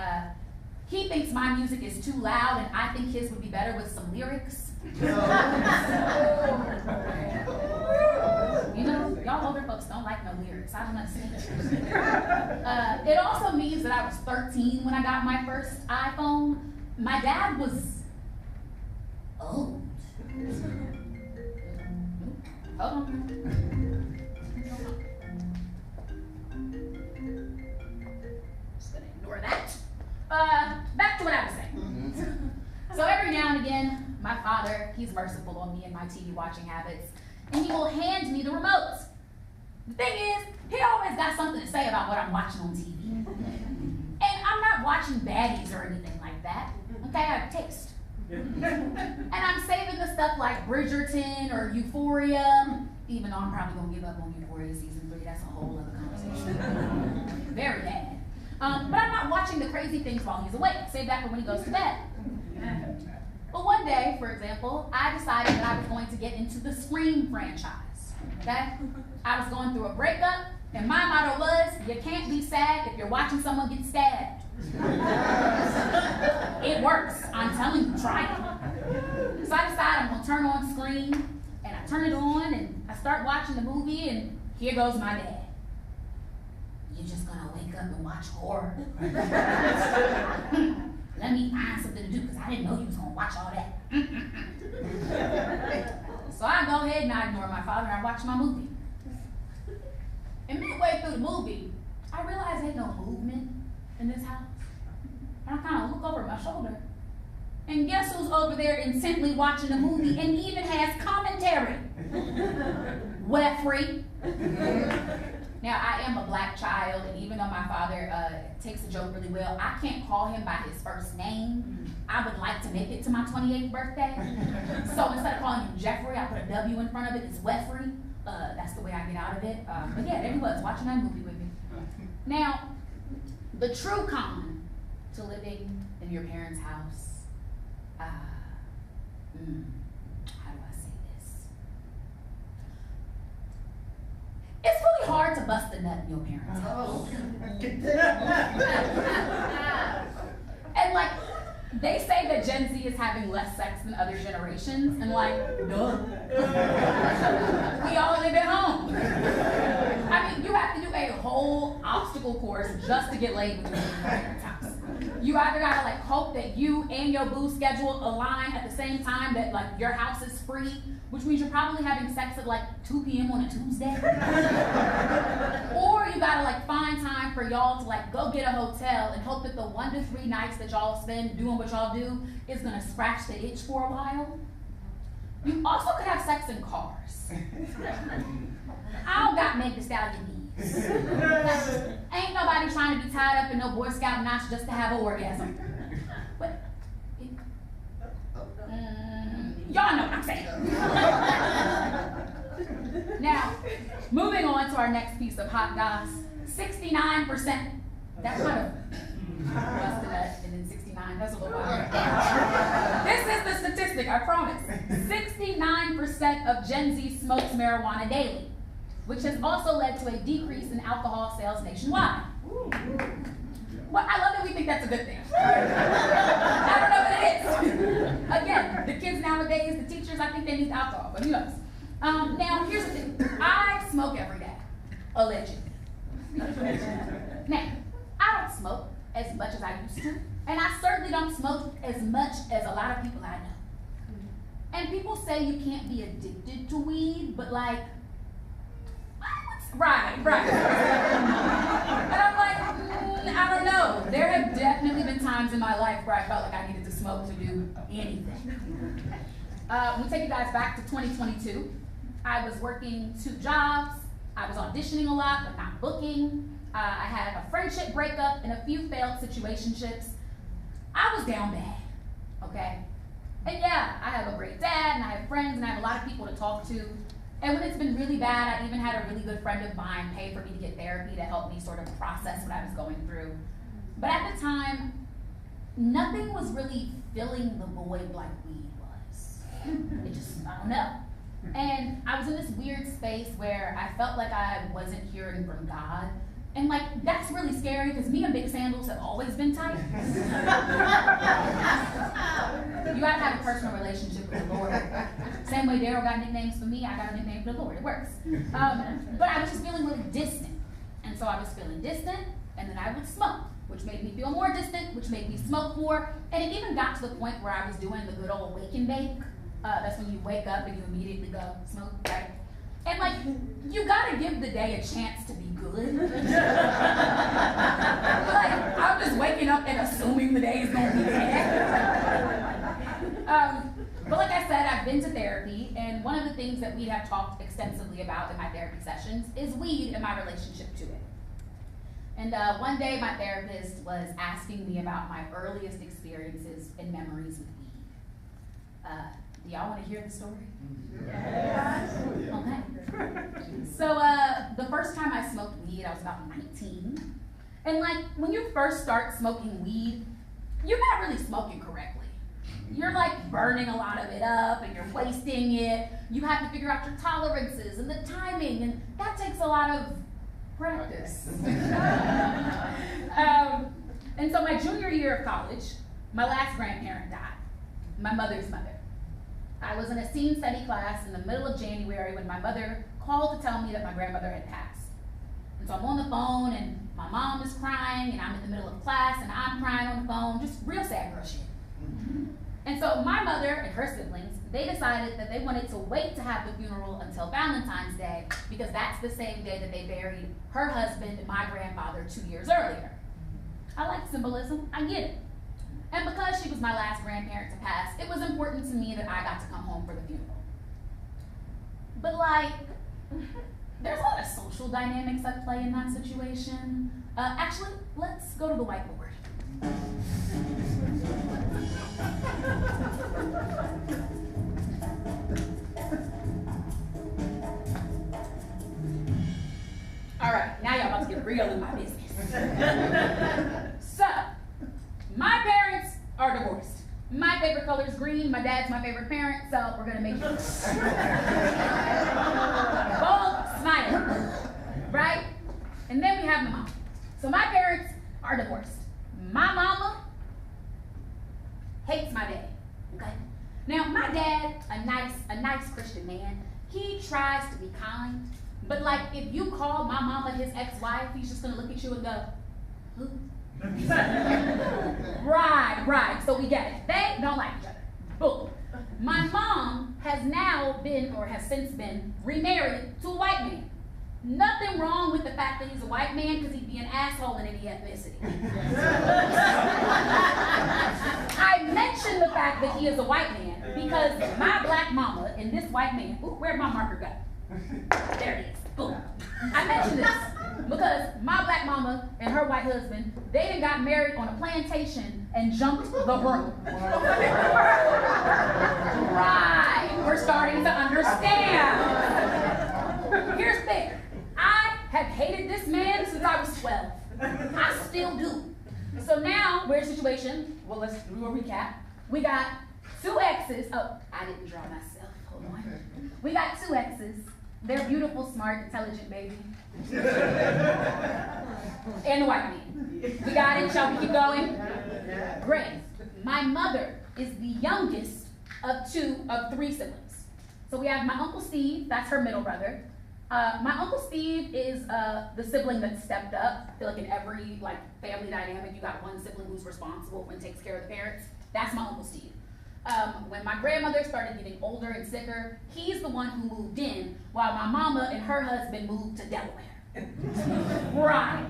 he thinks my music is too loud and I think his would be better with some lyrics. You know, y'all older folks don't like no lyrics. I don't understand. It also means that I was 13 when I got my first iPhone. My dad was old. Hold on. Just gonna ignore that. Back to what I was saying. So every now and again, my father, he's merciful on me and my TV watching habits, and he will hand me the remote. The thing is, he always got something to say about what I'm watching on TV. And I'm not watching baddies or anything like that. Okay, I have taste. And I'm saving the stuff like Bridgerton or Euphoria, even though I'm probably gonna give up on Euphoria season 3. That's a whole other conversation. Very bad. But I'm not watching the crazy things while he's awake. Save that for when he goes to bed. But one day, for example, I decided that I was going to get into the Scream franchise. Okay? I was going through a breakup, and my motto was, you can't be sad if you're watching someone get stabbed. It works. I'm telling you, try it. So I decide I'm gonna turn on Scream, and I turn it on, and I start watching the movie, and here goes my dad. You're just gonna wake up and watch horror? Let me find something to do, because I didn't know you was gonna watch all that. So I go ahead and I ignore my father and I watch my movie. And midway through the movie, I realize there's no movement in this house. And I kind of look over my shoulder. And guess who's over there intently watching the movie and even has commentary? Wefrey. Now, I am a black child, and even though my father takes the joke really well, I can't call him by his first name. I would like to make it to my 28th birthday. So instead of calling him Jeffrey, I put a W in front of it. It's Wefrey. That's the way I get out of it. But yeah, there he was, watching that movie with me. Now, the true con to living in your parents' house, how do I say this? It's really hard to bust a nut in your parents' house. And like, they say that Gen Z is having less sex than other generations, and like, duh. We all live at home. I mean, you have to do a whole obstacle course just to get laid when you live in your parents' house. You either gotta like hope that you and your boo schedule align at the same time, that like your house is free, which means you're probably having sex at like 2 p.m. on a Tuesday. Or you gotta like find time for y'all to like go get a hotel and hope that the 1 to 3 nights that y'all spend doing what y'all do is gonna scratch the itch for a while. You also could have sex in cars. I don't got Meg Thee Stallion needs. Ain't nobody trying to be tied up in no Boy Scout notch just to have an orgasm. But y'all know what I'm saying. Now, moving on to our next piece of hot goss, 69%. That's kind of busted up, and then 69, that's a little wild. This is the statistic, I promise. 69% of Gen Z smokes marijuana daily, which has also led to a decrease in alcohol sales nationwide. Well, I love that we think that's a good thing. I don't know what it is. Again, the kids nowadays, the teachers, I think they need alcohol, but who knows? Now, here's the thing. I smoke every day, allegedly. Now, I don't smoke as much as I used to, and I certainly don't smoke as much as a lot of people I know. And people say you can't be addicted to weed, but like, right. And I'm like, I don't know. There have definitely been times in my life where I felt like I needed to smoke to do anything. We'll take you guys back to 2022. I was working 2 jobs. I was auditioning a lot, but not booking. I had a friendship breakup and a few failed situationships. I was down bad, okay? And yeah, I have a great dad, and I have friends, and I have a lot of people to talk to. And when it's been really bad, I even had a really good friend of mine pay for me to get therapy to help me sort of process what I was going through. But at the time, nothing was really filling the void like weed was. It just, I don't know. And I was in this weird space where I felt like I wasn't hearing from God. And like, that's really scary because me and big sandals have always been tight. You gotta have a personal relationship with the Lord. Same way Daryl got nicknames for me, I got a nickname for the Lord. It works. But I was just feeling really distant. And so I was feeling distant, and then I would smoke, which made me feel more distant, which made me smoke more. And it even got to the point where I was doing the good old wake and bake. That's when you wake up and you immediately go smoke, right? And like, you gotta give the day a chance to be good. Like, I'm just waking up and assuming the day is gonna be bad. But like I said, I've been to therapy, and one of the things that we have talked extensively about in my therapy sessions is weed and my relationship to it. And one day my therapist was asking me about my earliest experiences and memories with weed. Do y'all want to hear the story? Yes. Okay. So the first time I smoked weed, I was about 19. And like, when you first start smoking weed, you're not really smoking correctly. You're like burning a lot of it up and you're wasting it. You have to figure out your tolerances and the timing, and that takes a lot of practice. And so my junior year of college, my last grandparent died, my mother's mother. I was in a scene study class in the middle of January when my mother called to tell me that my grandmother had passed. And so I'm on the phone and my mom is crying and I'm in the middle of class and I'm crying on the phone, just real sad girl shit. And so my mother and her siblings, they decided that they wanted to wait to have the funeral until Valentine's Day because that's the same day that they buried her husband and my grandfather 2 years earlier. I like symbolism, I get it. And because she was my last grandparent to pass, it was important to me that I got to come home for the funeral. But like, there's a lot of social dynamics at play in that situation. Actually, let's go to the whiteboard. All right, now y'all about to get real in my business. So, my parents are divorced. My favorite color is green. My dad's my favorite parent, so we're gonna make it. Bold smile, right? And then we have my mom. So my parents are divorced. My mama hates my dad. Okay. Now my dad, a nice Christian man. He tries to be kind, but like if you call my mama his ex-wife, he's just gonna look at you and go, who? Right. So we get it. They don't like each other. Boom. My mom has now been, or has since been, remarried to a white man. Nothing wrong with the fact that he's a white man, because he'd be an asshole in any ethnicity. I mention the fact that he is a white man because my black mama and this white man, ooh, where'd my marker go? There it is. Boom. I mention this because my black mama and her white husband, they done got married on a plantation and jumped the broom. Right. We're starting to understand. Here's the thing. I have hated this man since I was 12. I still do. So now we're in a situation, well, let's do a recap. We got 2 exes. Oh, I didn't draw myself. Hold on. We got 2 exes. They're beautiful, smart, intelligent, baby. And a white man. We got it. Shall we keep going? Great. My mother is the youngest of 3 siblings. So we have my Uncle Steve, that's her middle brother. My Uncle Steve is the sibling that stepped up. I feel like in every family dynamic, you got one sibling who's responsible and takes care of the parents. That's my Uncle Steve. When my grandmother started getting older and sicker, he's the one who moved in, while my mama and her husband moved to Delaware. Right.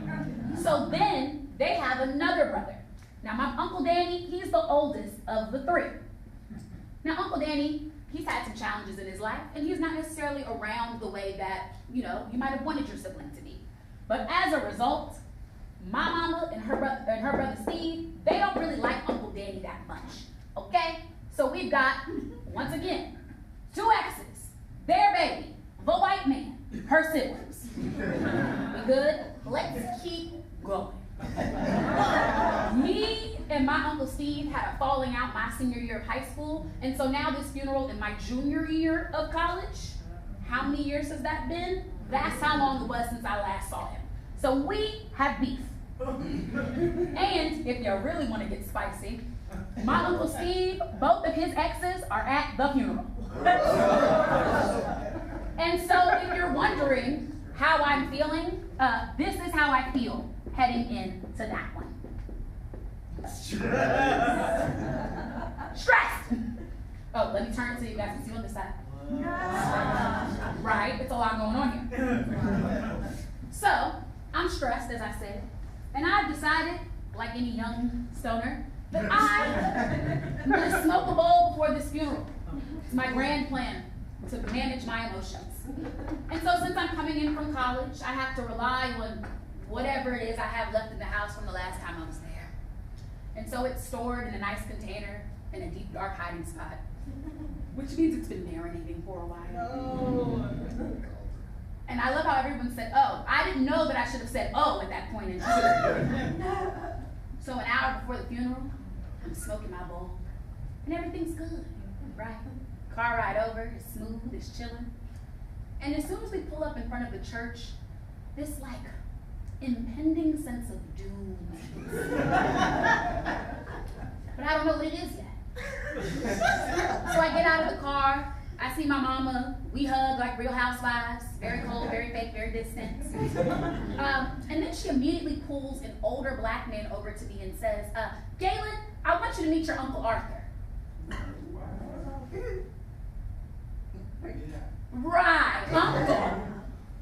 So then they have another brother. Now my Uncle Danny, he's the oldest of the 3. Now Uncle Danny, he's had some challenges in his life, and he's not necessarily around the way that, you might have wanted your sibling to be. But as a result, my mama and her brother Steve, they don't really like Uncle Danny that much, okay? So we've got, once again, 2 exes, their baby, the white man, her siblings. We good? Let's keep going. Me and my Uncle Steve had a falling out my senior year of high school, and so now this funeral in my junior year of college, how many years has that been? That's how long it was since I last saw him. So we have beef. And if you really want to get spicy, my Uncle Steve, both of his exes are at the funeral. And so if you're wondering how I'm feeling, this is how I feel heading into that one. Stressed. Oh, let me turn it so you guys can see on this side. Right, it's a lot going on here. So, I'm stressed, as I said, and I've decided, like any young stoner, that I'm going to smoke a bowl before this funeral. It's my grand plan to manage my emotions. And so since I'm coming in from college, I have to rely on whatever it is I have left in the house from the last time I was there. And so it's stored in a nice container in a deep, dark hiding spot, which means it's been marinating for a while. Oh. And I love how everyone said, oh. I didn't know that I should have said, oh, at that point in time. So an hour before the funeral, I'm smoking my bowl, and everything's good, right? Car ride over, it's smooth, it's chilling. And as soon as we pull up in front of the church, this impending sense of doom. But I don't know what it is yet. So I get out of the car, I see my mama, we hug like real housewives, very cold, very fake, very distant. And then she immediately pulls an older black man over to me and says, Galen, I want you to meet your Uncle Arthur. Right, Uncle.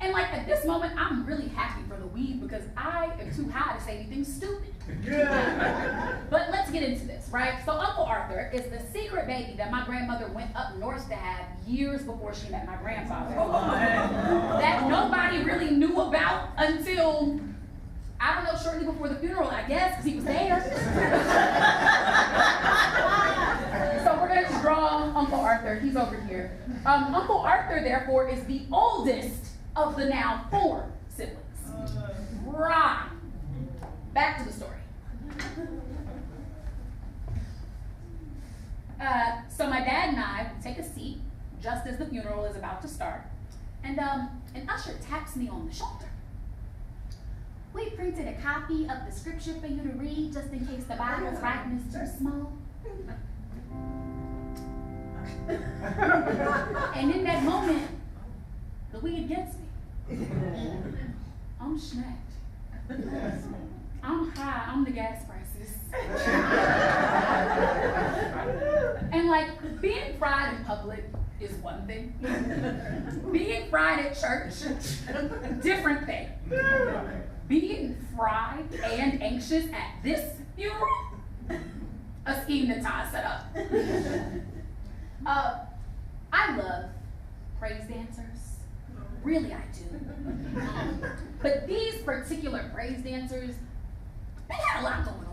And at this moment, I'm really happy for the weed because I am too high to say anything stupid. But let's get into this, right? So Uncle Arthur is the secret baby that my grandmother went up north to have years before she met my grandfather. That nobody really knew about until, I don't know, shortly before the funeral, I guess, because he was there. So we're going to draw Uncle Arthur. He's over here. Uncle Arthur, therefore, is the oldest of the now 4 siblings. Right. Back to the story. So my dad and I take a seat just as the funeral is about to start, and an usher taps me on the shoulder. We printed a copy of the scripture for you to read just in case the Bible's writing is too small. And in that moment, the weed gets me. I'm snacked. I'm high on the gas prices. And like, being fried in public is one thing. Being fried at church, different thing. Being fried and anxious at this funeral, a scheme that Ty set up. I love praise dancers. Really, I do. But these particular praise dancers, they had a lot going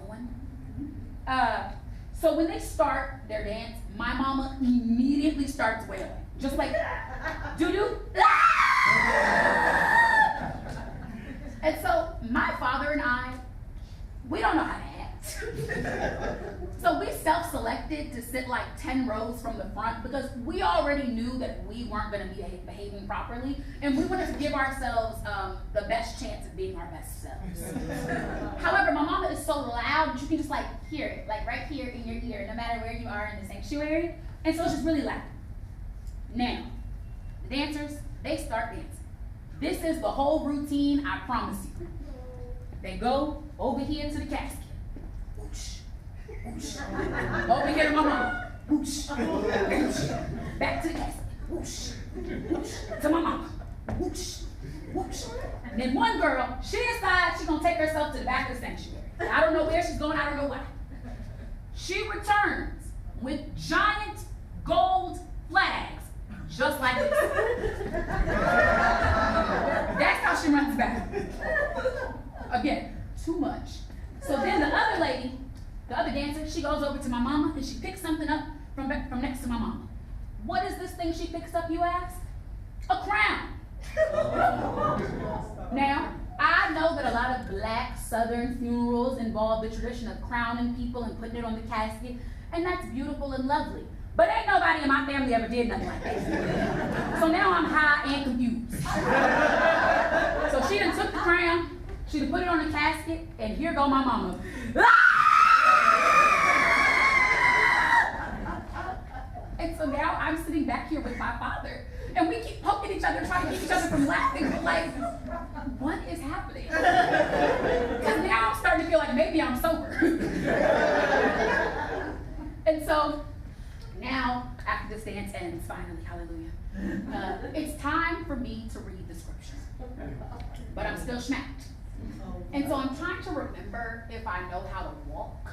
on. So when they start their dance, my mama immediately starts wailing. Just like, doo-doo. And so my father and I, we don't know how to act. So we self-selected to sit like 10 rows from the front because we already knew that we weren't going to be behaving properly, and we wanted to give ourselves the best chance of being our best selves. However, my mama is so loud that you can just like hear it, like right here in your ear, no matter where you are in the sanctuary, and so it's just really loud. Now, the dancers, they start dancing. This is the whole routine, I promise you. They go over here to the casket. Whoosh, whoosh. Over here to my mama. Whoosh, whoosh. Back to the casket. Whoosh, whoosh. To my mama. Whoosh, whoosh. And then one girl, she decides she's gonna take herself to the back of the sanctuary. I don't know where she's going, I don't know why. She returns with giant gold flags. Just like this. That's how she runs back. Again, too much. So then the other lady, the other dancer, she goes over to my mama and she picks something up from next to my mama. What is this thing she picks up, you ask? A crown. Now, I know that a lot of black Southern funerals involve the tradition of crowning people and putting it on the casket, and that's beautiful and lovely. But ain't nobody in my family ever did nothing like that. So now I'm high and confused. So she done took the crown, she done put it on the casket, and here go my mama. And so now I'm sitting back here with my father, and we keep poking each other, trying to keep each other from laughing, but like, what is happening? Because now I'm starting to feel like maybe I'm sober. And so, now, after this dance ends, finally, hallelujah, it's time for me to read the scripture. But I'm still smacked. And so I'm trying to remember if I know how to walk,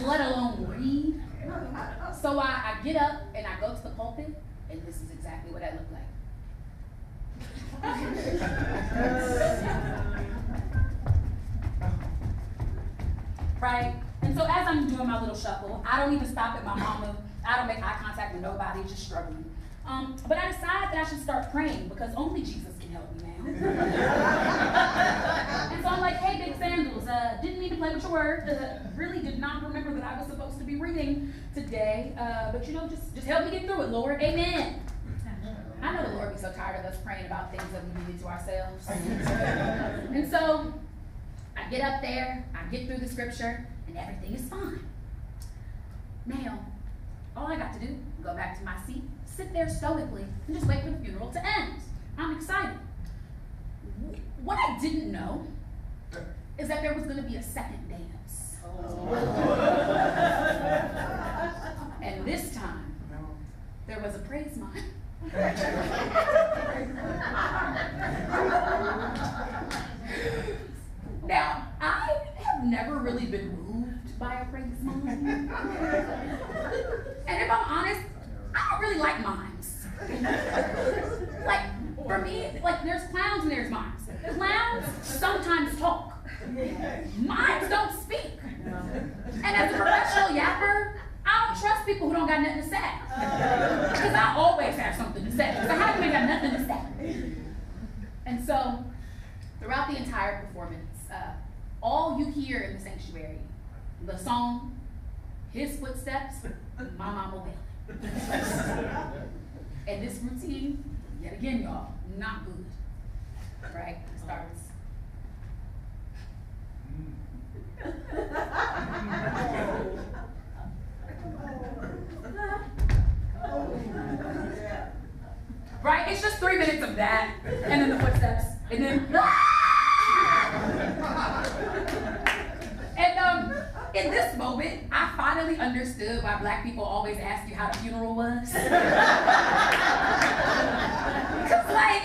let alone read. So I get up and I go to the pulpit, and this is exactly what I look like. Right? And so as I'm doing my little shuffle, I don't even stop at my mama. I don't make eye contact with nobody, just struggling. But I decide that I should start praying because only Jesus can help me now. And so I'm like, hey, Big Sandals, didn't mean to play with your word. Really did not remember that I was supposed to be reading today. But you know, just help me get through it, Lord. Amen. I know the Lord be so tired of us praying about things that we needed to ourselves. And so I get up there, I get through the scripture, and everything is fine. Now, all I got to do, go back to my seat, sit there stoically, and just wait for the funeral to end. I'm excited. What I didn't know is that there was going to be a second dance. And this time, there was a praise mime. Now, I have never really been moved by a praise mime. And if I'm honest, I don't really like mimes. Like, for me, like, there's clowns and there's mimes. Clowns sometimes talk. Mimes don't speak. And as a professional yapper, I don't trust people who don't got nothing to say. Because I always have something to say. Because I haven't got nothing to say. And so, throughout the entire performance, all you hear in the sanctuary, the song, his footsteps, my mama wailing. And this routine, yet again, y'all, not good. Right? It starts. Right? It's just 3 minutes of that, and then the footsteps, and then COVID, I finally understood why Black people always ask you how the funeral was. Cause like,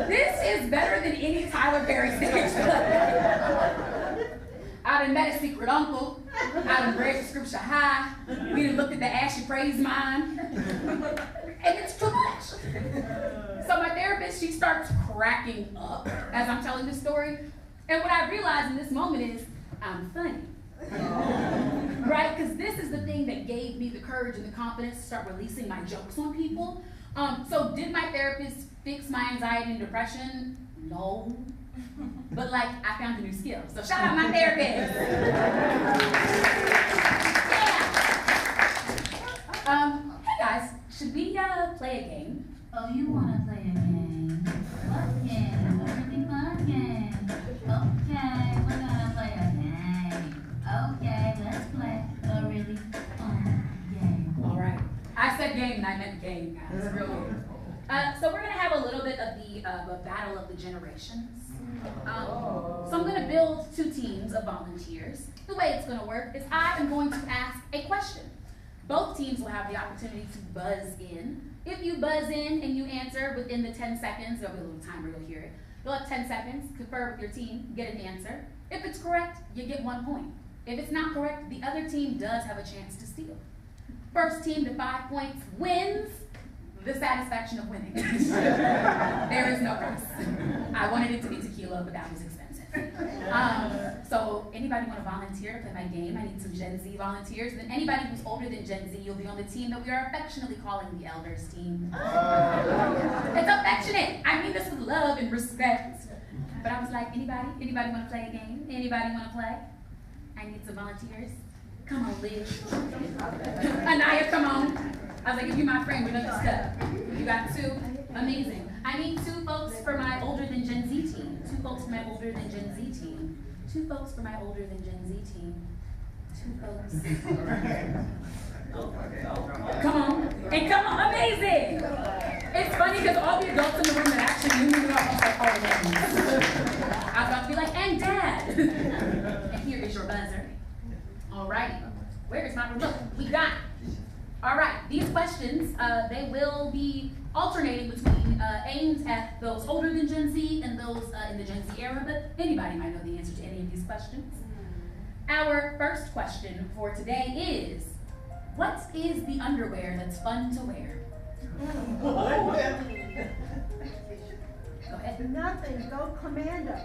this is better than any Tyler Perry stage play. I done met a secret uncle. I done read the scripture high. We done looked at the Ashy Praise mine. And it's too much. So my therapist, she starts cracking up as I'm telling this story. And what I realized in this moment is, I'm funny. Right? Because this is the thing that gave me the courage and the confidence to start releasing my jokes on people. So did my therapist fix my anxiety and depression? No. But like, I found a new skill. So shout out my therapist. Yeah. Hey guys, should we play a game? Oh, you wanna play a game? What game? A really fun game. Okay, we're gonna play a game. Okay, let's play a really fun game. All right. I said game and I meant game, guys. Real weird. So we're gonna have a little bit of the battle of the generations. So I'm gonna build two teams of volunteers. The way it's gonna work is I am going to ask a question. Both teams will have the opportunity to buzz in. If you buzz in and you answer within the 10 seconds, there'll be a little timer, you'll hear it. You'll have 10 seconds, confer with your team, get an answer. If it's correct, you get 1 point. If it's not correct, the other team does have a chance to steal. First team to 5 points wins the satisfaction of winning. There is no price. I wanted it to be tequila, but that was expensive. So anybody want to volunteer to play my game? I need some Gen Z volunteers. And then anybody who's older than Gen Z, you'll be on the team that we are affectionately calling the Elders team. It's affectionate. I mean this with love and respect. But I was like, anybody want to play a game? Anybody want to play? I need some volunteers. Come on, Liz. Anaya, come on. I was like, if you're my friend, we know your stuff. You got 2? Amazing. I need 2 folks for my older than Gen Z team. 2 folks for my older than Gen Z team. 2 folks for my older than Gen Z team. 2 folks. Come on. And come on, amazing. It's funny because all the adults in the room that actually knew me were almost like, oh, names. I was about to be like, and Dad. And here is your buzzer. Alrighty. Where is my remote? We got it. All right, these questions, they will be alternating between aimed at those older than Gen Z and those in the Gen Z era, but anybody might know the answer to any of these questions. Our first question for today is, what is the underwear that's fun to wear? Go ahead. Nothing. Go Commando.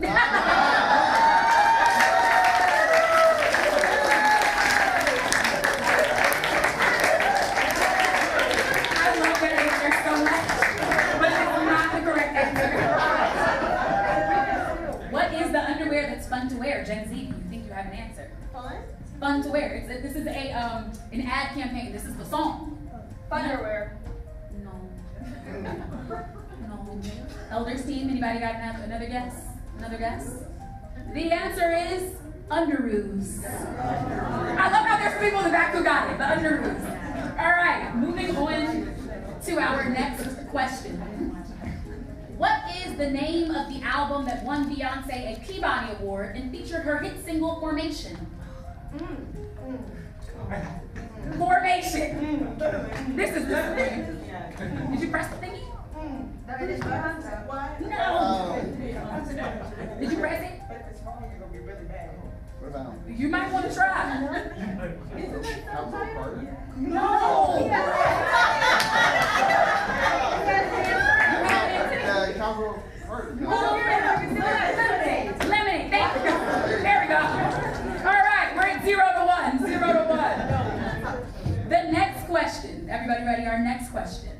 Fun to wear, Gen Z, do you think you have an answer? Fun? Fun to wear. This is an ad campaign. This is the song. Underwear. No. No. Elders team, anybody got another guess? Another guess? The answer is underoos. I love how there's people in the back who got it, the underoos. All right, moving on to our next question. What is the name of the album that won Beyonce a Peabody Award and featured her hit single Formation? Formation. This is the thing. Did you press the thingy? That is Beyonce. No. Did you press it? You might want to try. No. Lemonade. Thank you. There we go. All right, we're at 0 to 1. 0 to 1. The next question. Everybody ready? Our next question.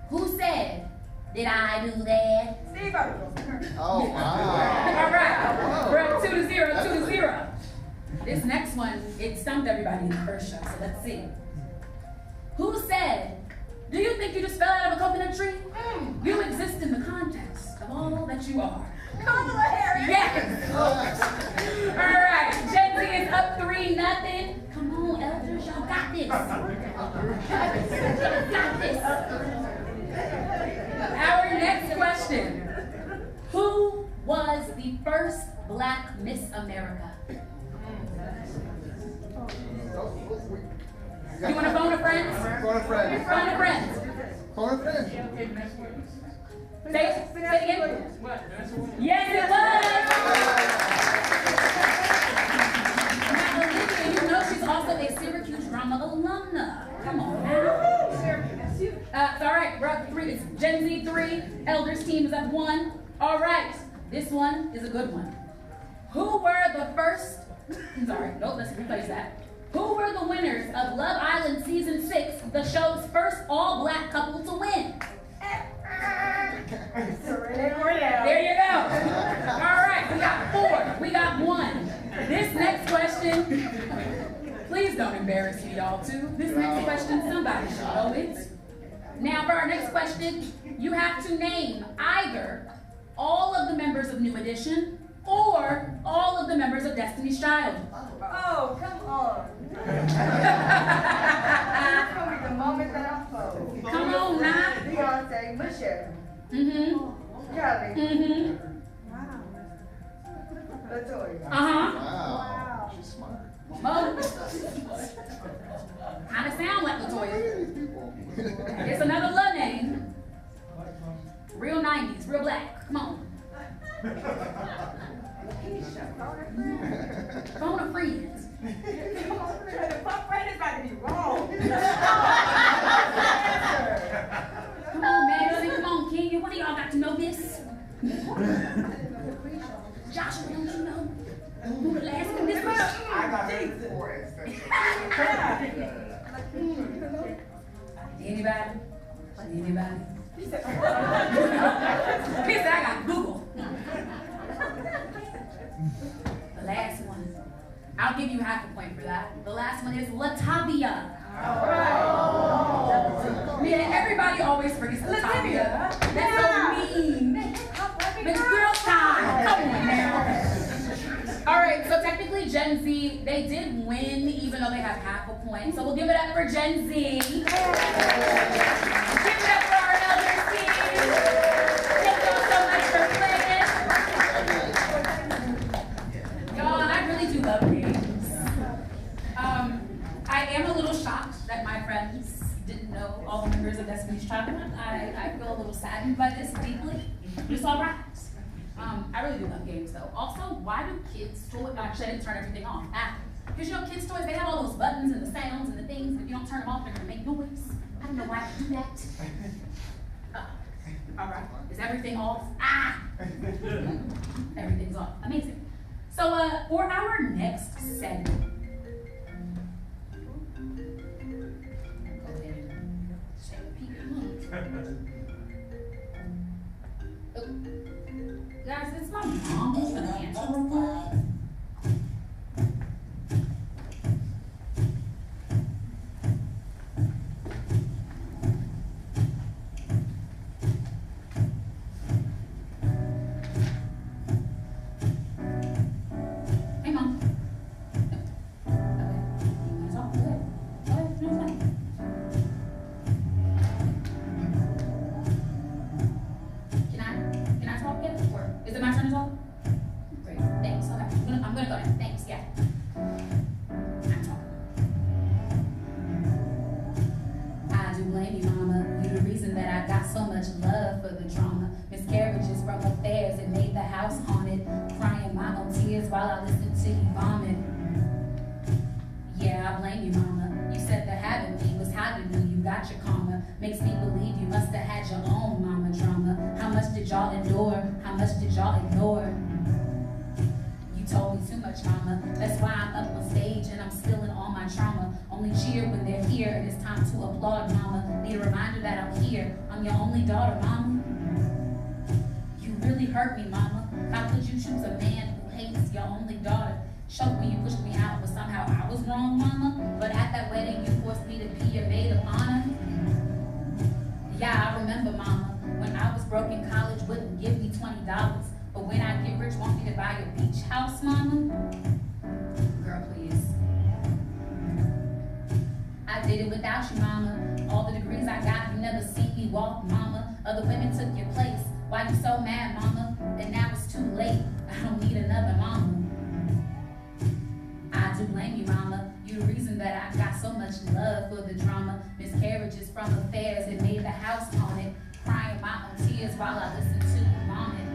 Who said, did I do that? Steve. Oh, wow. All right. We're at 2 to 0. 2 to 0. This next one, it stumped everybody in the first show, so let's see. Who said, do you think you just fell out of a coconut tree? You exist in the context of all that you are. Kamala Harris. Yes. All right. Gen Z is up 3-0. Come on, elders, y'all got this. Y'all got this. Our next question. Who was the first Black Miss America? Phone a friend. Phone a friend. Say it again. Yes, it was. Now, Olivia, you know she's also a Syracuse drama alumna. Come on now. It's all right, we're up 3. It's Gen Z 3. Elders team is up 1. All right, this one is a good one. Who were the first? Sorry, no, let's replace that. Who were the winners of Love Island Season 6, the show's first all-black couple to win? There you go. All right, we got 4. We got 1. This next question, please don't embarrass me, y'all, too. This next question, somebody should know it. Now, for our next question, you have to name either all of the members of New Edition or all of the members of Destiny's Child. Oh, come on. That's gonna be the moment that I fold. Come on now. Beyonce, Michelle, Mm-hmm. Kelly, Mm-hmm. Latoya. Uh-huh. Wow. She's smart. Mo. Kind of sound like Latoya. It's another love name. Real 90s, real black. Come on. Phone a friend. My friend is about to be wrong. Come on, Madison. Come on, Kenya. One of y'all got to know this. Joshua, don't you know who the last one this was? I got it for it. Anybody? Anybody? He said, I got Google. The last one. I'll give you half a point for that. The last one is Latavia. Yeah, everybody always forgets Latavia. That's so mean. It's girl time. Come on now. All right, so technically Gen Z, they did win even though they have half a point. So we'll give it up for Gen Z. Give it up for our elders team. Thank y'all so much for playing. Y'all, I really do love games. I am a little shocked that my friends didn't know all the members of Destiny's Child. I feel a little saddened by this deeply. It's all right. I really do love games though. Also, why do kids toys, actually I didn't turn everything off. Because you know kids toys, they have all those buttons and the sounds and the things, if you don't turn them off, they're gonna make noise. I don't know why they do that. All right, is everything off? Everything's off, amazing. So for our next segment, go ahead and shake people. Guys, it's my mom who's gonna answer real quick. Hey, Mom. Okay. You wanna talk? Go ahead. Go ahead. No, it's fine. Can I talk yet? Or is it my turn to talk? Great, thanks. Okay, I'm gonna go ahead. Thanks, yeah. I'm talking. I do blame you, Mama. You're the reason that I got so much love for the drama. Miscarriages from affairs that made the house haunted. Crying my own tears while I listened to you vomit. Yeah, I blame you, Mama. You said the having me was having you. You got your karma. Makes me believe you must have had your own mama drama. How much did y'all endure? How much did y'all ignore? You told me too much, Mama. That's why I'm up on stage and I'm spilling all my trauma. Only cheer when they're here and it's time to applaud, Mama. Need a reminder that I'm here. I'm your only daughter, Mama. You really hurt me, Mama. How could you choose a man who hates your only daughter? Choked when you pushed me out, but somehow I was wrong, Mama. But at that wedding, you forced me to be your maid of honor. Yeah, I remember, Mama. When I was broke in college, wouldn't give me $20. But when I get rich, want me to buy your beach house, Mama? Girl, please. I did it without you, Mama. All the degrees I got, you never seen me walk, Mama. Other women took your place. Why you so mad, Mama? And now it's too late. I don't need another Mama. I do blame you, Mama. You're the reason that I got so much love for the drama. Miscarriages from a tears while I listen to vomit.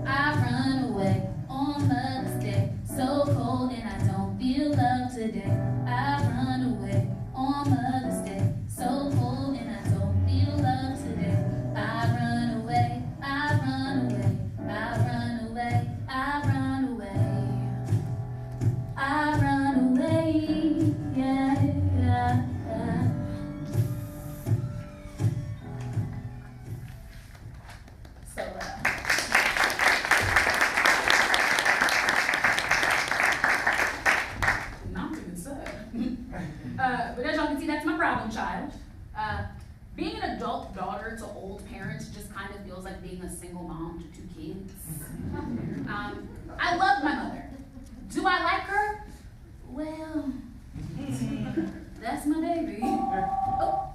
I run away on Mother's Day, so cold and I don't feel love today. I run away on Mother's Day, so cold and I don't feel love today. I run away, I run away, I run away, I run away. I run away, yeah, yeah, yeah. So, not even so. But as y'all can see, that's my problem child. Being an adult daughter to old parents just kind of feels like being a single mom to 2 kids. I love my mother. Do I like her? Well, that's my baby. Oh,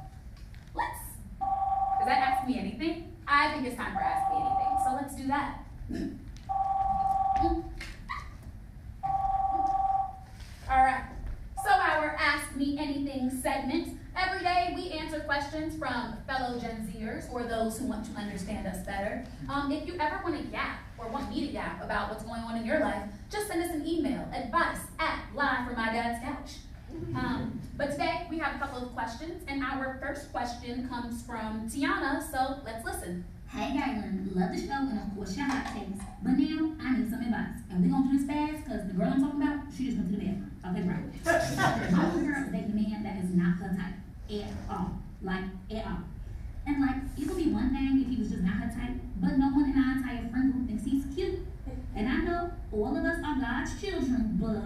does that ask me anything? I think it's time for Ask Me Anything, so let's do that. All right, so our Ask Me Anything segment. Every day we answer questions from fellow Gen Zers or those who want to understand us better. If you ever want to yap or want me to yap about what's going on in your life, just send us an email, advice@livefrommydad'scouch. But today we have a couple of questions, and our first question comes from Tiana, so let's listen. Hey Galen, love the show and of course your hot takes. But now I need some advice. And we're gonna do this fast because the girl I'm talking about, she just went to the bathroom. Okay, right. My girl is dating a man that is not her type at all. Like at all. And like it would be one thing if he was just not her type, but no one in our entire friend group thinks he's cute. And I know all of us are God's children, but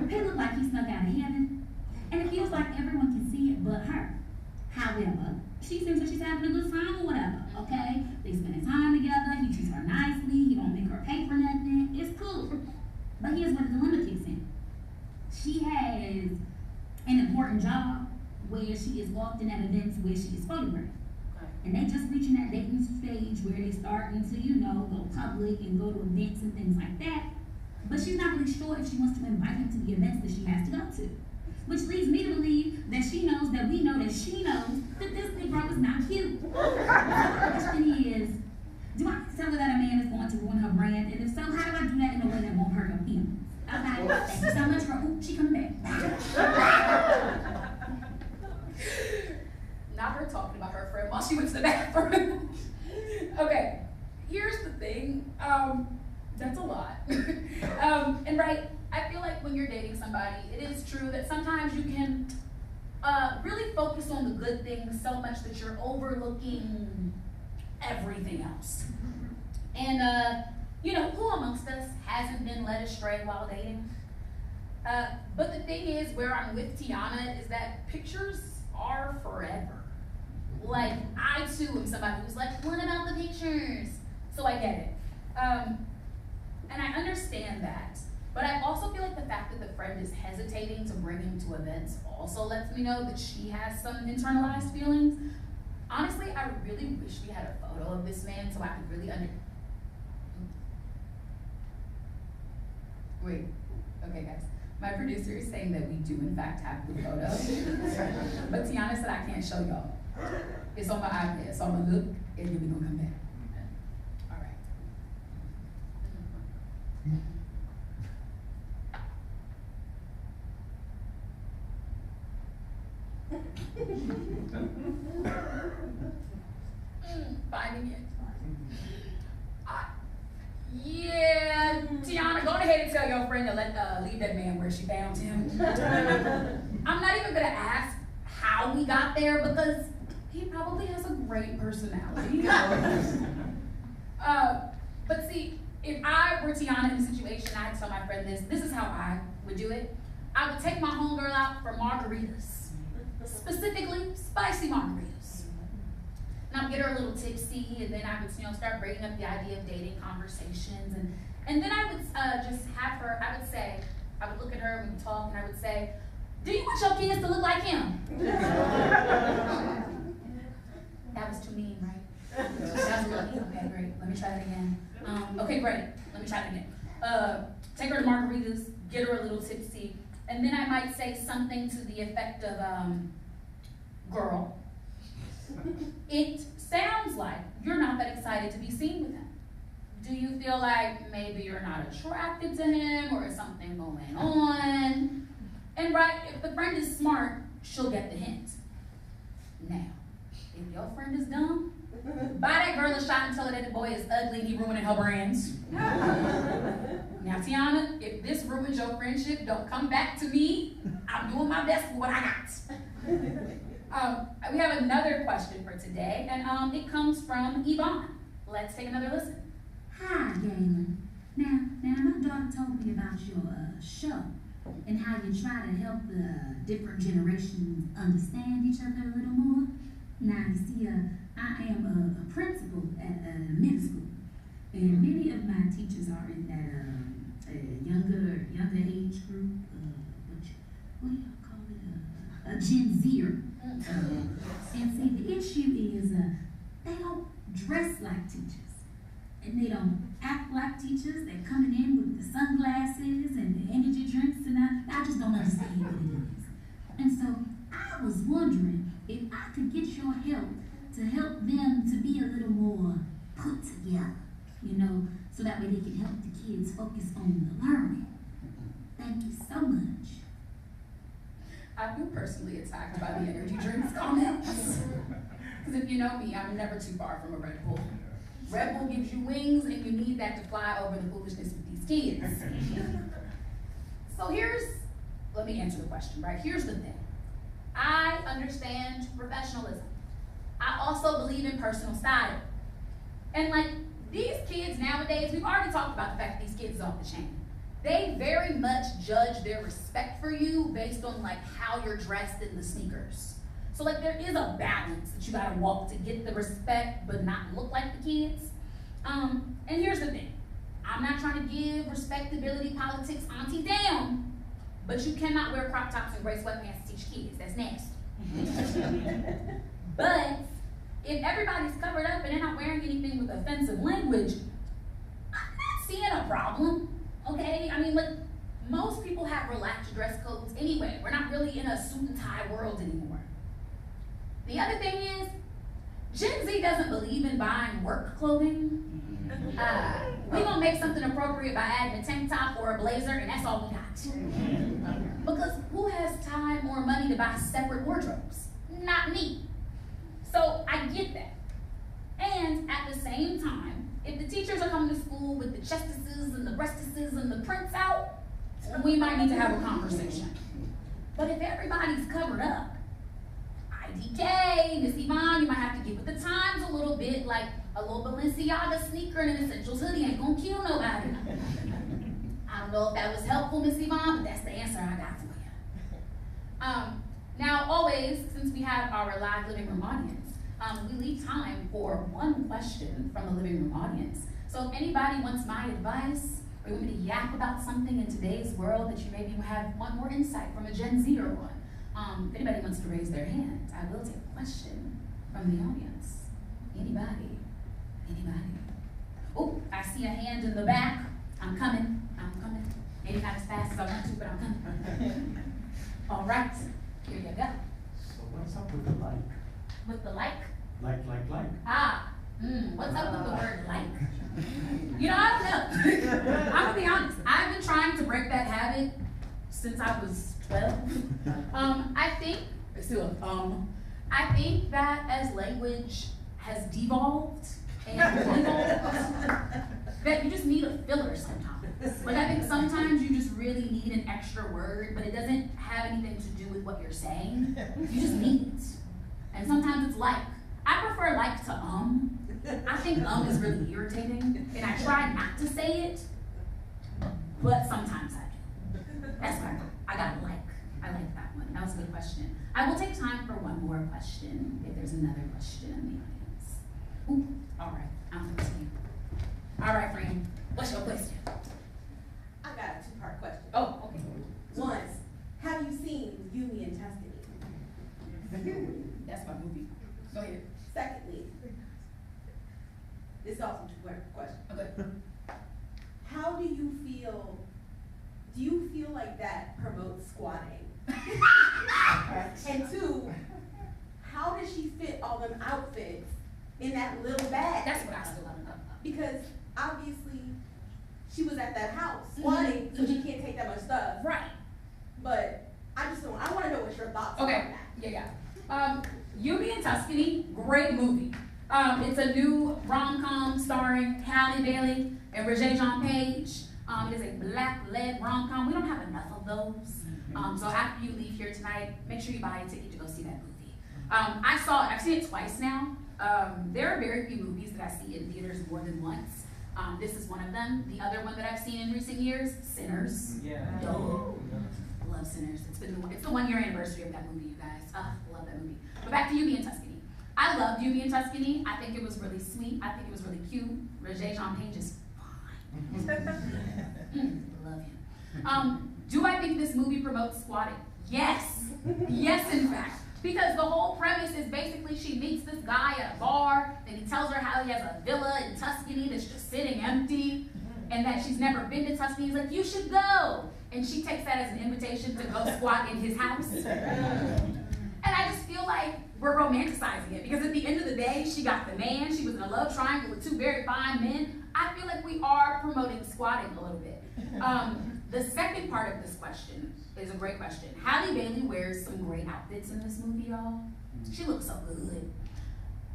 he looked like he snuck out of heaven. And it feels like everyone can see it but her. However, she seems like she's having a good time or whatever, okay? They spending time together, he treats her nicely, he don't make her pay for nothing, it's cool. But here's where the dilemma kicks in. She has an important job where she is often at events where she is photographed. And they just reaching that dating stage where they starting to, go public and go to events and things like that. But she's not really sure if she wants to invite him to the events that she has to go to. Which leads me to believe that she knows that we know that she knows that this Negro is not cute. The question is, do I tell her that a man is going to ruin her brand? And if so, how do I do that in a way that won't hurt her feelings? Okay, thank you so much for, she coming back. Not her talking about her friend while she went to the bathroom. Okay, here's the thing. That's a lot. And right, I feel like when you're dating somebody, it is true that sometimes you can really focus on the good things so much that you're overlooking everything else. And who amongst us hasn't been led astray while dating? But the thing is, where I'm with Tiana, is that pictures are forever. Like, I too am somebody who's like, what about the pictures? So I get it. And I understand that. But I also feel like the fact that the friend is hesitating to bring him to events also lets me know that she has some internalized feelings. Honestly, I really wish we had a photo of this man so I could really Wait, okay guys. My producer is saying that we do in fact have the photo. But Tiana said I can't show y'all. It's on my iPad, so I'm gonna look and then we're gonna come back. All right. Finding it. Yeah, Tiana, go ahead and tell your friend to leave that man where she found him. I'm not even gonna ask how we got there because he probably has a great personality. But see, if I were Tiana in the situation, I'd tell my friend this is how I would do it. I would take my homegirl out for margaritas, specifically spicy margaritas. And I'd get her a little tipsy, and then I would start breaking up the idea of dating conversations, and then I would just have her, I would look at her, we would talk, and I would say, do you want your kids to look like him? That was too mean, right? That was a little, okay, great, let me try that again. Okay, great, let me try it again. Take her to margaritas, get her a little tipsy, and then I might say something to the effect of, girl, it sounds sounds like you're not that excited to be seen with him. Do you feel like maybe you're not attracted to him or is something going on? And right, if the friend is smart, she'll get the hint. Now, if your friend is dumb, buy that girl a shot and tell her that the boy is ugly and he ruining her brands. Now, Tiana, if this ruins your friendship, don't come back to me. I'm doing my best with what I got. We have another question for today, and it comes from Yvonne. Let's take another listen. Hi, Galen. Now, my daughter told me about your show and how you try to help the different generations understand each other a little more. Now, you see, I am a principal at a middle school, and many of my teachers are in that younger age group. What do y'all call it? A Gen Zer. And see, the issue is they don't dress like teachers. And they don't act like teachers. They're coming in with the sunglasses and the energy drinks, and I just don't understand what it is. And so I was wondering if I could get your help to help them to be a little more put together, you know, so that way they can help the kids focus on the learning. Thank you so much. I feel personally attacked by the energy drinks comments. Because if you know me, I'm never too far from a Red Bull. Red Bull gives you wings, and you need that to fly over the foolishness with these kids. So let me answer the question, right? Here's the thing. I understand professionalism. I also believe in personal style. And like these kids nowadays, we've already talked about the fact that these kids is off the chain. They very much judge their respect for you based on like how you're dressed in the sneakers. So like there is a balance that you gotta walk to get the respect but not look like the kids. And here's the thing. I'm not trying to give respectability politics auntie down, but you cannot wear crop tops and gray sweatpants to teach kids. That's nasty. But if everybody's covered up and they're not wearing anything with offensive language, I'm not seeing a problem, okay? I mean, like, most people have relaxed dress codes anyway. We're not really in a suit and tie world anymore. The other thing is, Gen Z doesn't believe in buying work clothing. We're gonna make something appropriate by adding a tank top or a blazer, and that's all we got. Because who has time or money to buy separate wardrobes? Not me. So I get that. And at the same time, if the teachers are coming to school with the chestises and the breastises and the prints out, we might need to have a conversation. But if everybody's covered up, IDK, Miss Yvonne, you might have to get with the times a little bit, like a little Balenciaga sneaker and an Essentials hoodie ain't gonna kill nobody. I don't know if that was helpful, Miss Yvonne, but that's the answer I got for you. Now, always, since we have our live living room audience, we leave time for one question from the living room audience. So if anybody wants my advice, or you want me to yap about something in today's world that you maybe want more insight from a Gen Z or one, if anybody wants to raise their hand, I will take a question from the audience. Anybody? Anybody? Oh, I see a hand in the back. I'm coming. Maybe not as fast as I want to, but I'm coming. All right, here you go. So what's up with the like? With the like? Like. What's up with the word like? You know, I don't know. I'm gonna be honest. I've been trying to break that habit since I was 12. I think that as language has devolved and evolved, that you just need a filler sometimes. Like I think sometimes you just really need an extra word, but it doesn't have anything to do with what you're saying. You just need it. And sometimes it's like. I prefer like to I think is really irritating, and I try not to say it, but sometimes I do. That's fine. I got like. I like that one. That was a good question. I will take time for one more question, if there's another question in the audience. Ooh, all right, I'm going to you. All right, friend, what's your question? I got a two-part question. Oh, okay. One, have you seen Yumi and Destiny? That's my movie. Go ahead. Secondly, this is also a two-part question. Okay. How do you feel? Do you feel like that promotes squatting? And two, how does she fit all them outfits in that little bag? That's what I still don't know. Because obviously she was at that house squatting, so she can't take that much stuff. Right. But I want to know what your thoughts are on Okay. that. Yeah. You Me in Tuscany, great movie. It's a new rom-com starring Halle Bailey and Regé-Jean Page. It is a black-led rom-com. We don't have enough of those. So after you leave here tonight, make sure you buy a ticket to go see that movie. I've seen it twice now. There are very few movies that I see in theaters more than once. This is one of them. The other one that I've seen in recent years, Sinners. Yeah. Love Sinners. It's the 1 year anniversary of that movie, you guys. Love that movie. But back to You Me in Tuscany. I loved You Me in Tuscany. I think it was really sweet. I think it was really cute. Regé-Jean Page is fine. Love him. Do I think this movie promotes squatting? Yes. Yes, in fact. Because the whole premise is basically she meets this guy at a bar, and he tells her how he has a villa in Tuscany that's just sitting empty, and that she's never been to Tuscany. He's like, you should go. And she takes that as an invitation to go squat in his house. And I just feel like we're romanticizing it, because at the end of the day, she got the man, she was in a love triangle with two very fine men. I feel like we are promoting squatting a little bit. The second part of this question is a great question. Halle Bailey wears some great outfits in this movie, y'all. She looks so good.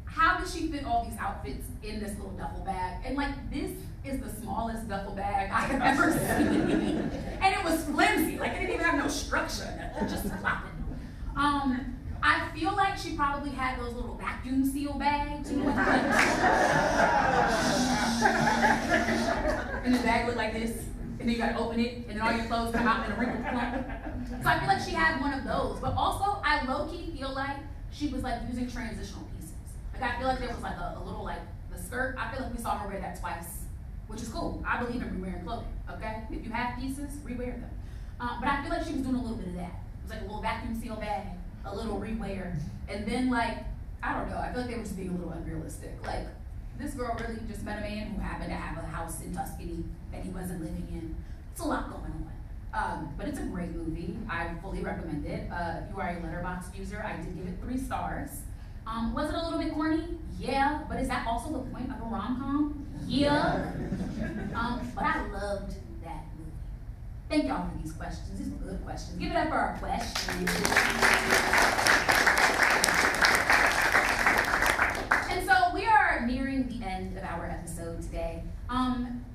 How does she fit all these outfits in this little duffel bag? And like, this is the smallest duffel bag I have ever seen. And it was flimsy, like it didn't even have no structure, nothing, just flopping. I feel like she probably had those little vacuum seal bags, you know what and the bag looked like this, and then you gotta open it, and then all your clothes come out in a wrinkled clump. So I feel like she had one of those, but also I low-key feel like she was like using transitional pieces. Like I feel like there was like a little like the skirt, I feel like we saw her wear that twice, which is cool. I believe in re-wearing clothing, okay? If you have pieces, re-wear them. But I feel like she was doing a little bit of that. It was like a little vacuum seal bag, a little re-wear, and then like, I don't know, I feel like they were just being a little unrealistic. Like, this girl really just met a man who happened to have a house in Tuscany that he wasn't living in. It's a lot going on. But it's a great movie. I fully recommend it. If you are a Letterboxd user, I did give it 3 stars. Was it a little bit corny? Yeah, but is that also the point of a rom-com? Yeah. But I loved that movie. Thank y'all for these questions. These were good questions. Give it up for our questions. And so we are nearing the end of our episode today.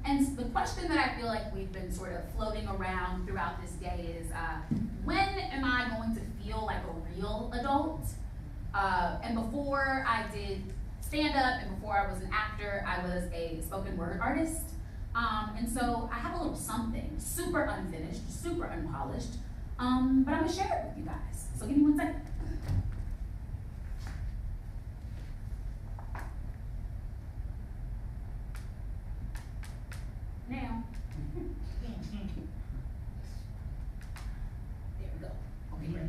And the question that I feel like we've been sort of floating around throughout this day is, when am I going to feel like a real adult? And before I did stand-up and before I was an actor, I was a spoken word artist. And so I have a little something, super unfinished, super unpolished, but I'm gonna share it with you guys. So give me 1 second. Now, there we go. Okay, great.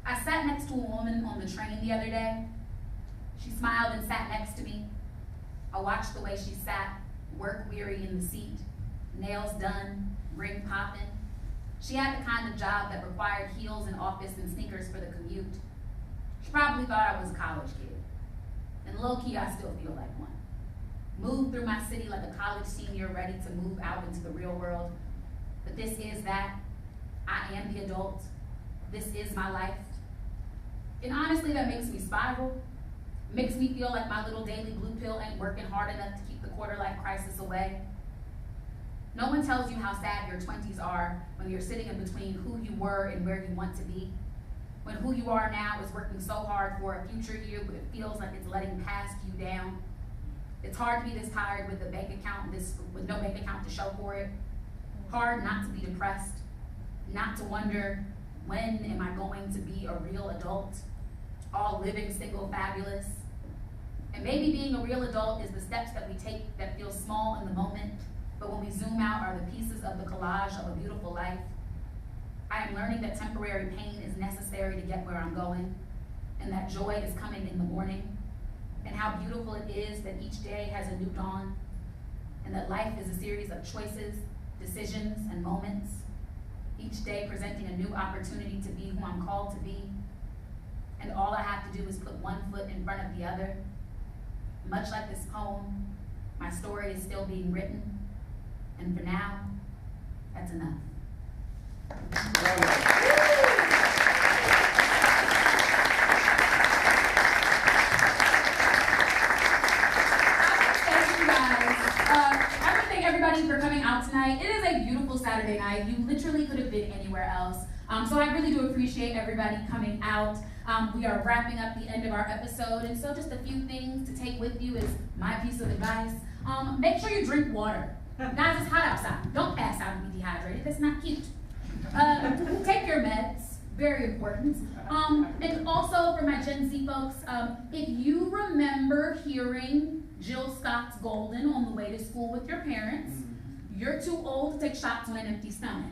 I sat next to a woman on the train the other day. She smiled and sat next to me. I watched the way she sat, work weary in the seat, nails done, ring popping. She had the kind of job that required heels and office and sneakers for the commute. She probably thought I was a college kid. And low-key, I still feel like one. Moved through my city like a college senior ready to move out into the real world. But this is that. I am the adult. This is my life. And honestly, that makes me spiral. Makes me feel like my little daily blue pill ain't working hard enough to keep the quarter-life crisis away. No one tells you how sad your 20s are when you're sitting in between who you were and where you want to be. When who you are now is working so hard for a future you, but it feels like it's letting past you down. It's hard to be this tired with a bank account, with no bank account to show for it. Hard not to be depressed, not to wonder, when am I going to be a real adult? All living, single, fabulous. And maybe being a real adult is the steps that we take that feel small in the moment, but when we zoom out are the pieces of the collage of a beautiful life. I am learning that temporary pain is necessary to get where I'm going, and that joy is coming in the morning, and how beautiful it is that each day has a new dawn, and that life is a series of choices, decisions, and moments. each day presenting a new opportunity to be who I'm called to be. And all I have to do is put one foot in front of the other. Much like this poem, my story is still being written. And for now, that's enough. Everybody for coming out tonight. It is a beautiful Saturday night. You literally could have been anywhere else. So I really do appreciate everybody coming out. We are wrapping up the end of our episode, and so just a few things to take with you is my piece of advice. Make sure you drink water. Guys, it's hot outside. Don't pass out and be dehydrated. That's not cute. Take your meds. Very important. And also for my Gen Z folks, if you remember hearing Jill Scott's Golden on the way to school with your parents, you're too old to take shots on an empty stomach.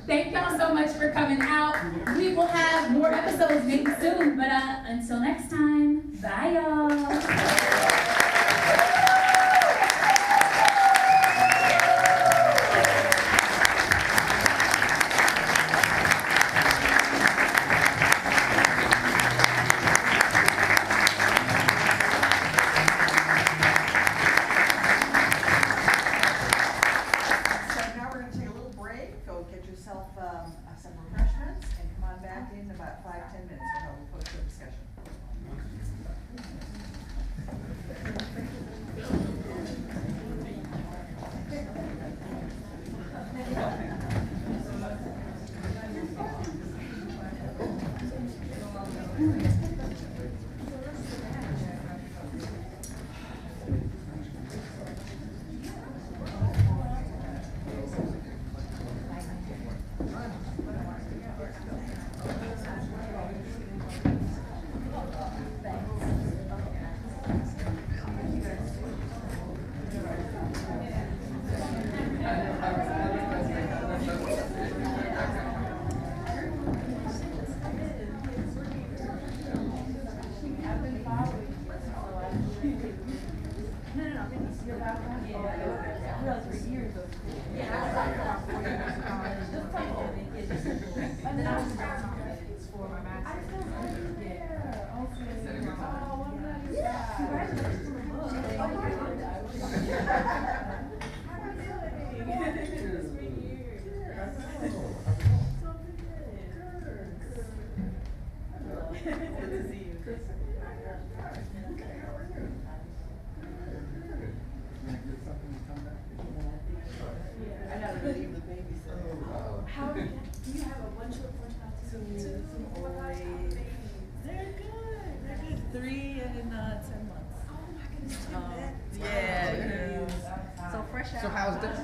Thank y'all so much for coming out. We will have more episodes maybe soon, but until next time, bye y'all. Some refreshments and come on back in about 5-10 minutes to help we post the discussion. How do you have a bunch of They're good. They're good. 3 and 10 months. Oh my goodness, Yeah. So fresh out. So how's this?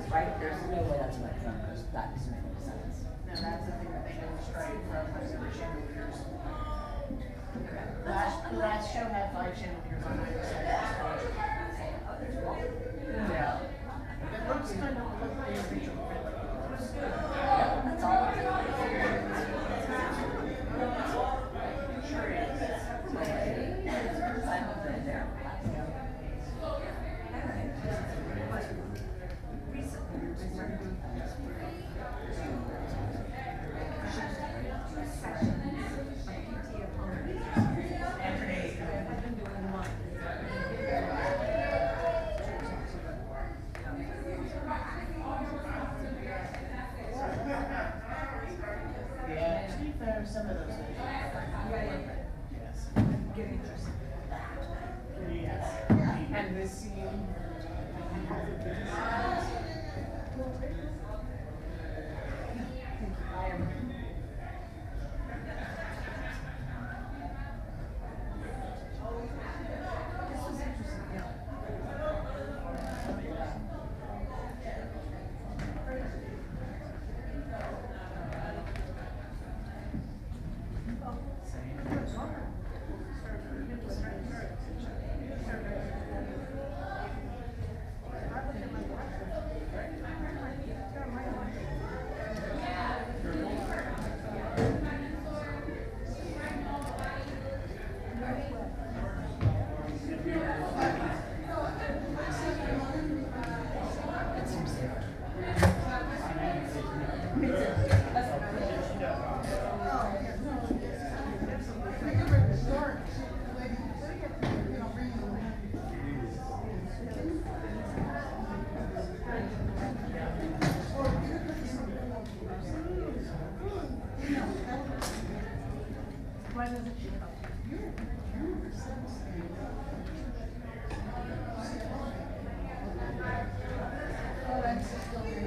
Right? There's no way that's my phone because that doesn't make any sense. No, that's the thing that they illustrate from those chandeliers. The last show had 5 chandeliers on either side of the stage. Yeah. It looks kind of like a regional print. Yeah, that's all. Sure is. I haven't been there. Yeah, to be fair, some of those. Yes. Get interested in that. Yes. And this scene. I am. This was interesting, yeah. Why doesn't she help you? Oh, that's still very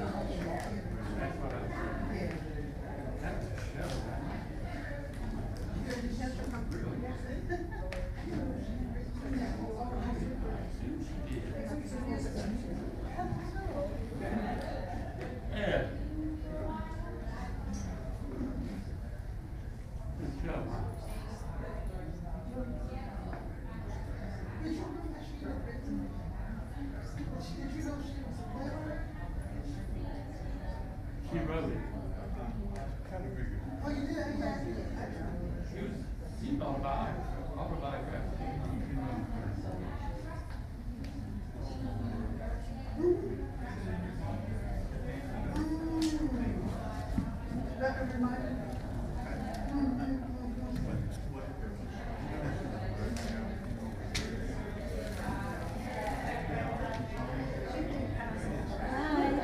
Yeah. Good job. She wrote it. Kind of figured. Oh, you did? She thought about it. Autobiography. That reminded me. Hi.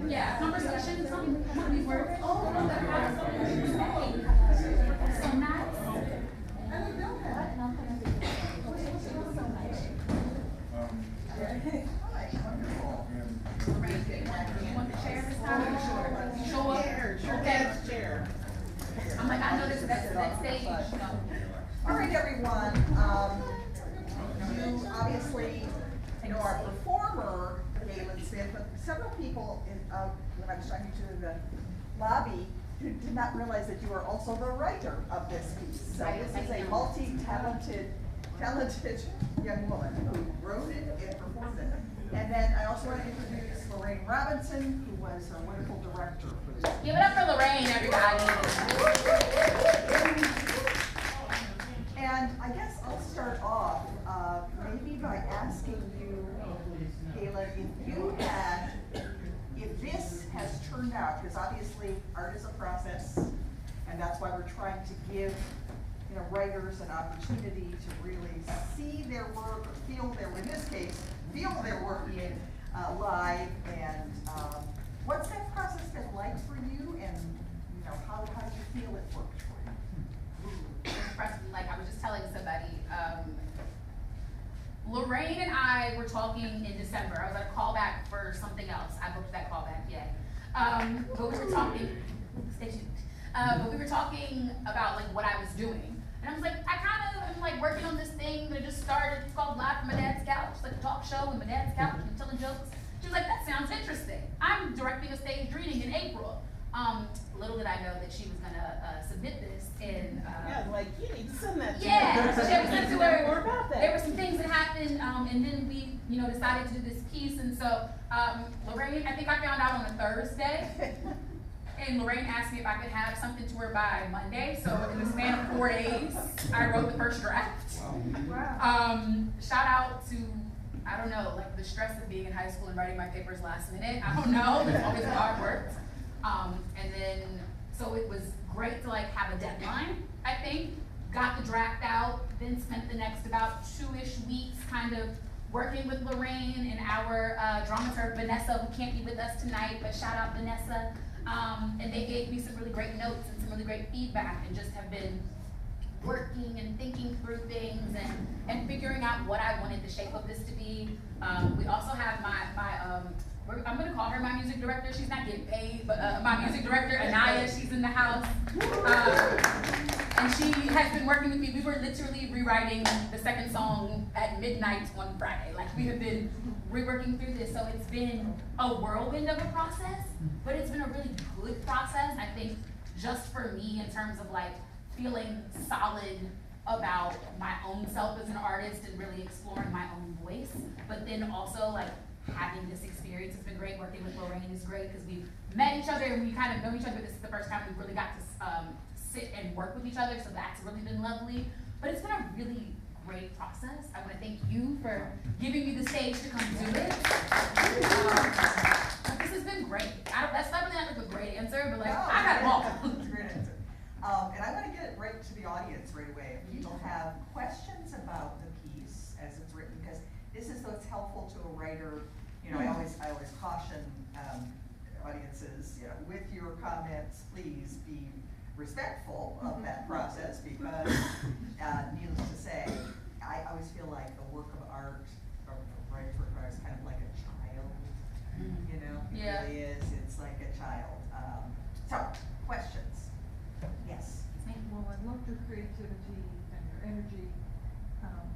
Yeah, conversation, some of these words. Oh, so nice. You want the chair this time? Show up. Chair. I'm like, I know that's the next stage. No. All right, everyone, you obviously know our performer, Galen Smith, but several people when I was talking to the lobby, who did not realize that you are also the writer of this piece. So this is a multi-talented young woman who wrote it and performed it. And then I also want to introduce Lorraine Robinson, who was a wonderful director for this. Give it up for Lorraine, everybody. And I guess I'll start off maybe by asking you, Kayla, if this has turned out, because obviously art is a process, and that's why we're trying to give writers an opportunity to really see their work or feel their work being live. And what's that process been like for you, and how do you feel it worked for you? Like I was just telling somebody, Lorraine and I were talking in December. I was at a callback for something else. I booked that callback, yay. But we were talking, stay tuned. But we were talking about like what I was doing. And I was like, I kind of am like working on this thing that I just started. It's called Live from My Dad's Couch. It's like a talk show with my dad's couch and telling jokes. She was like, that sounds interesting. I'm directing a staged reading in April. Little did I know that she was gonna submit this in. Yeah, like you need to send that to yeah, her. so she had sent to her. More about that. There were some things that happened, and then we, decided to do this piece. And so, Lorraine, I think I found out on a Thursday. And Lorraine asked me if I could have something to her by Monday. So in the span of 4 days, I wrote the first draft. Shout out to, I don't know, like the stress of being in high school and writing my papers last minute. I don't know, it's always hard work. And then, so it was great to like have a deadline, I think. Got the draft out, then spent the next about 2-ish weeks kind of working with Lorraine and our dramaturg Vanessa, who can't be with us tonight, but shout out Vanessa. And they gave me some really great notes and some really great feedback, and just have been working and thinking through things and figuring out what I wanted the shape of this to be. We also have I'm gonna call her my music director. She's not getting paid, but my music director, Anaya, she's in the house. And she has been working with me. We were literally rewriting the second song at midnight on Friday. Like, we have been reworking through this, so it's been a whirlwind of a process, but it's been a really good process. I think just for me, in terms of like feeling solid about my own self as an artist and really exploring my own voice, but then also like having this experience. It's been great. Working with Lorraine is great because we've met each other and we kind of know each other. This is the first time we've really got to sit and work with each other, so that's really been lovely. But it's been a really great process. I want to thank you for giving me the stage to come do it. This has been great. That's definitely not like a great answer, but like, I got it all. That's a great answer. And I want to get it right to the audience right away. If people have questions about the piece as it's written, because this is what's helpful to a writer. I always caution audiences, with your comments, please be respectful of that process, because needless to say, I always feel like the work of art, or writer's work of art, is kind of like a child. It really is. It's like a child. So, questions? Yes. Well, I loved your creativity and your energy,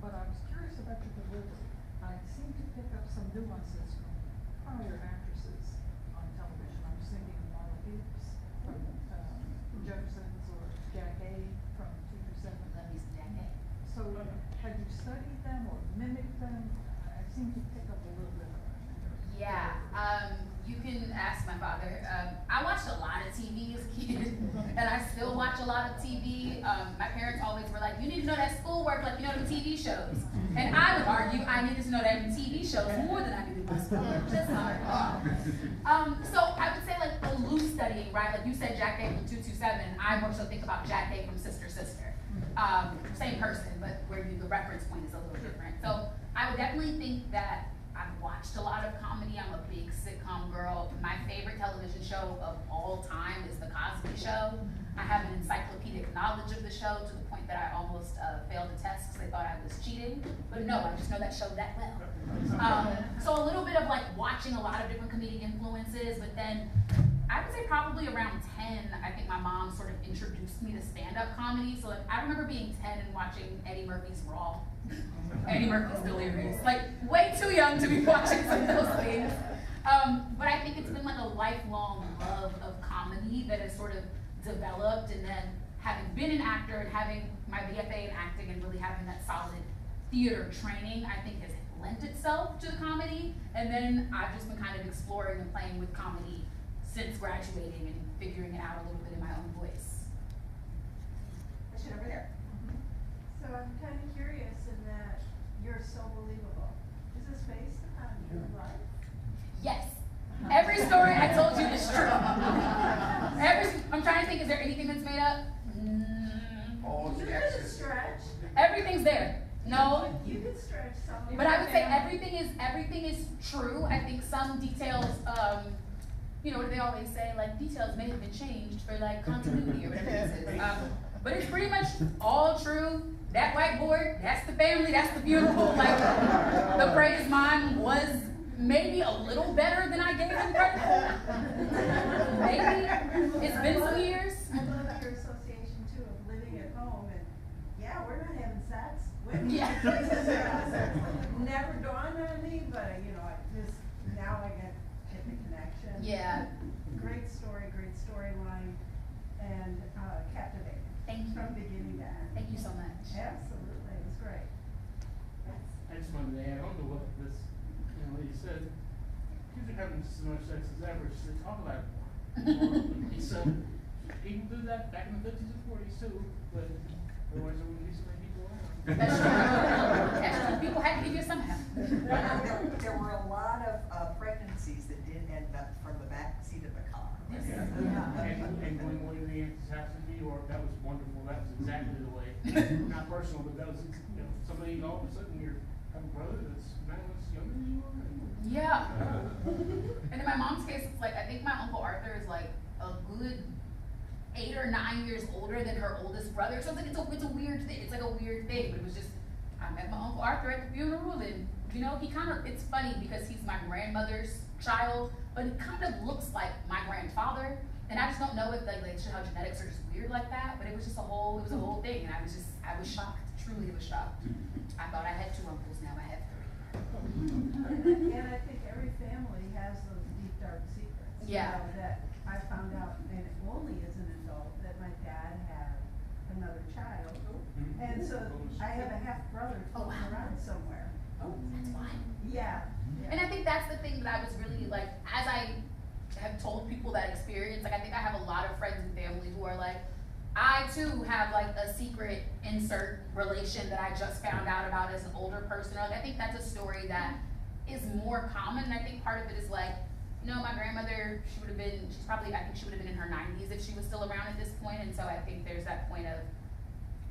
but I was curious about your delivery. I seem to pick up some nuances from prior actresses on television. I was thinking of Marla Gibbs from Jefferson's, or Jack A from Teacher 7. Jack A. So, had you studied them or mimicked them? I seem to pick up a little bit of that. Yeah, You can ask my father. I watched a lot of TV as a kid, and I still watch a lot of TV. My parents always were like, you need to know that schoolwork like you know the TV shows. And I would argue I needed to know that TV shows more than I needed my schoolwork. Just not. So I would say like the loose studying, right? Like you said Jack A from 227. I more so think about Jack A from Sister Sister. Same person, but where the reference point is a little different. So I would definitely think that I've watched a lot of comedy. I'm a big sitcom girl. My favorite television show of all time is The Cosby Show. I have an encyclopedic knowledge of the show to the point that I almost failed a test because they thought I was cheating. But no, I just know that show that well. So a little bit of like watching a lot of different comedic influences, but then I would say probably around 10, I think my mom sort of introduced me to stand-up comedy. So like, I remember being 10 and watching Eddie Murphy's Raw. Eddie Murphy's Delirious. Like, way too young to be watching some of those things. But I think it's been like a lifelong love of comedy that has sort of developed, and then having been an actor and having my BFA in acting and really having that solid theater training, I think has lent itself to comedy. And then I've just been kind of exploring and playing with comedy since graduating and figuring it out a little bit in my own voice. Question over there. So I'm kind of curious in that you're so believable. Is this based on your life? Yes. Every story I told you is true. I'm trying to think, is there anything that's made up? All You the could access. stretch. Everything's there. No. You could stretch some. But I would say everything is true. I think some details, you know what they always say, like details may have been changed for like continuity or whatever it is. But it's pretty much all true. That whiteboard, that's the family, that's the funeral. Like the praise mime was maybe a little better than I gave him credit for. Maybe. It's been some years. I love your association too of living at home and yeah, we're not having sex. Yeah. Never dawned on me, but you know, now I get the connection. Yeah. Great storyline, and captivating. Thank you. From beginning to end. Thank you so much. Absolutely, it was great. I just wanted to add on to what this young lady said. Kids are having as much sex as ever, so they talk about it more. So people do that back in the 50s and 40s too, but otherwise there wouldn't be so many people around. That's true. That's true. People had to give you somehow. There were a lot of pregnancies that did end up from the back seat of the car. Yeah. And going away to the aunt's house in New York, that was wonderful. That was exactly the way. Not personal, but that was, you know, somebody all of a sudden you're have a brother that's 9 months younger than you are. Yeah. And in my mom's case, it's like I think my Uncle Arthur is like a good 8 or 9 years older than her oldest brother. So it's like it's a weird thing. It's like a weird thing, but it was just I met my Uncle Arthur at the funeral, and you know, it's funny because he's my grandmother's child, but he kind of looks like my grandfather. And I just don't know if like how genetics are just weird like that, but it was a whole thing, and I was shocked, truly was shocked. I thought I had 2 uncles, now I have 3. And I think every family has those deep, dark secrets. Yeah. You know, that I found out, and only as an adult, that my dad had another child. And so I have a half brother floating around somewhere. Oh, that's why. Yeah. And I think that's the thing that I was really like, as I have told people that experience, like I think I have a lot of friends and family who are like, I too have like a secret insert relation that I just found out about as an older person. Like I think that's a story that is more common, and I think part of it is like, you know, my grandmother, I think she would have been in her 90s if she was still around at this point, and so I think there's that point of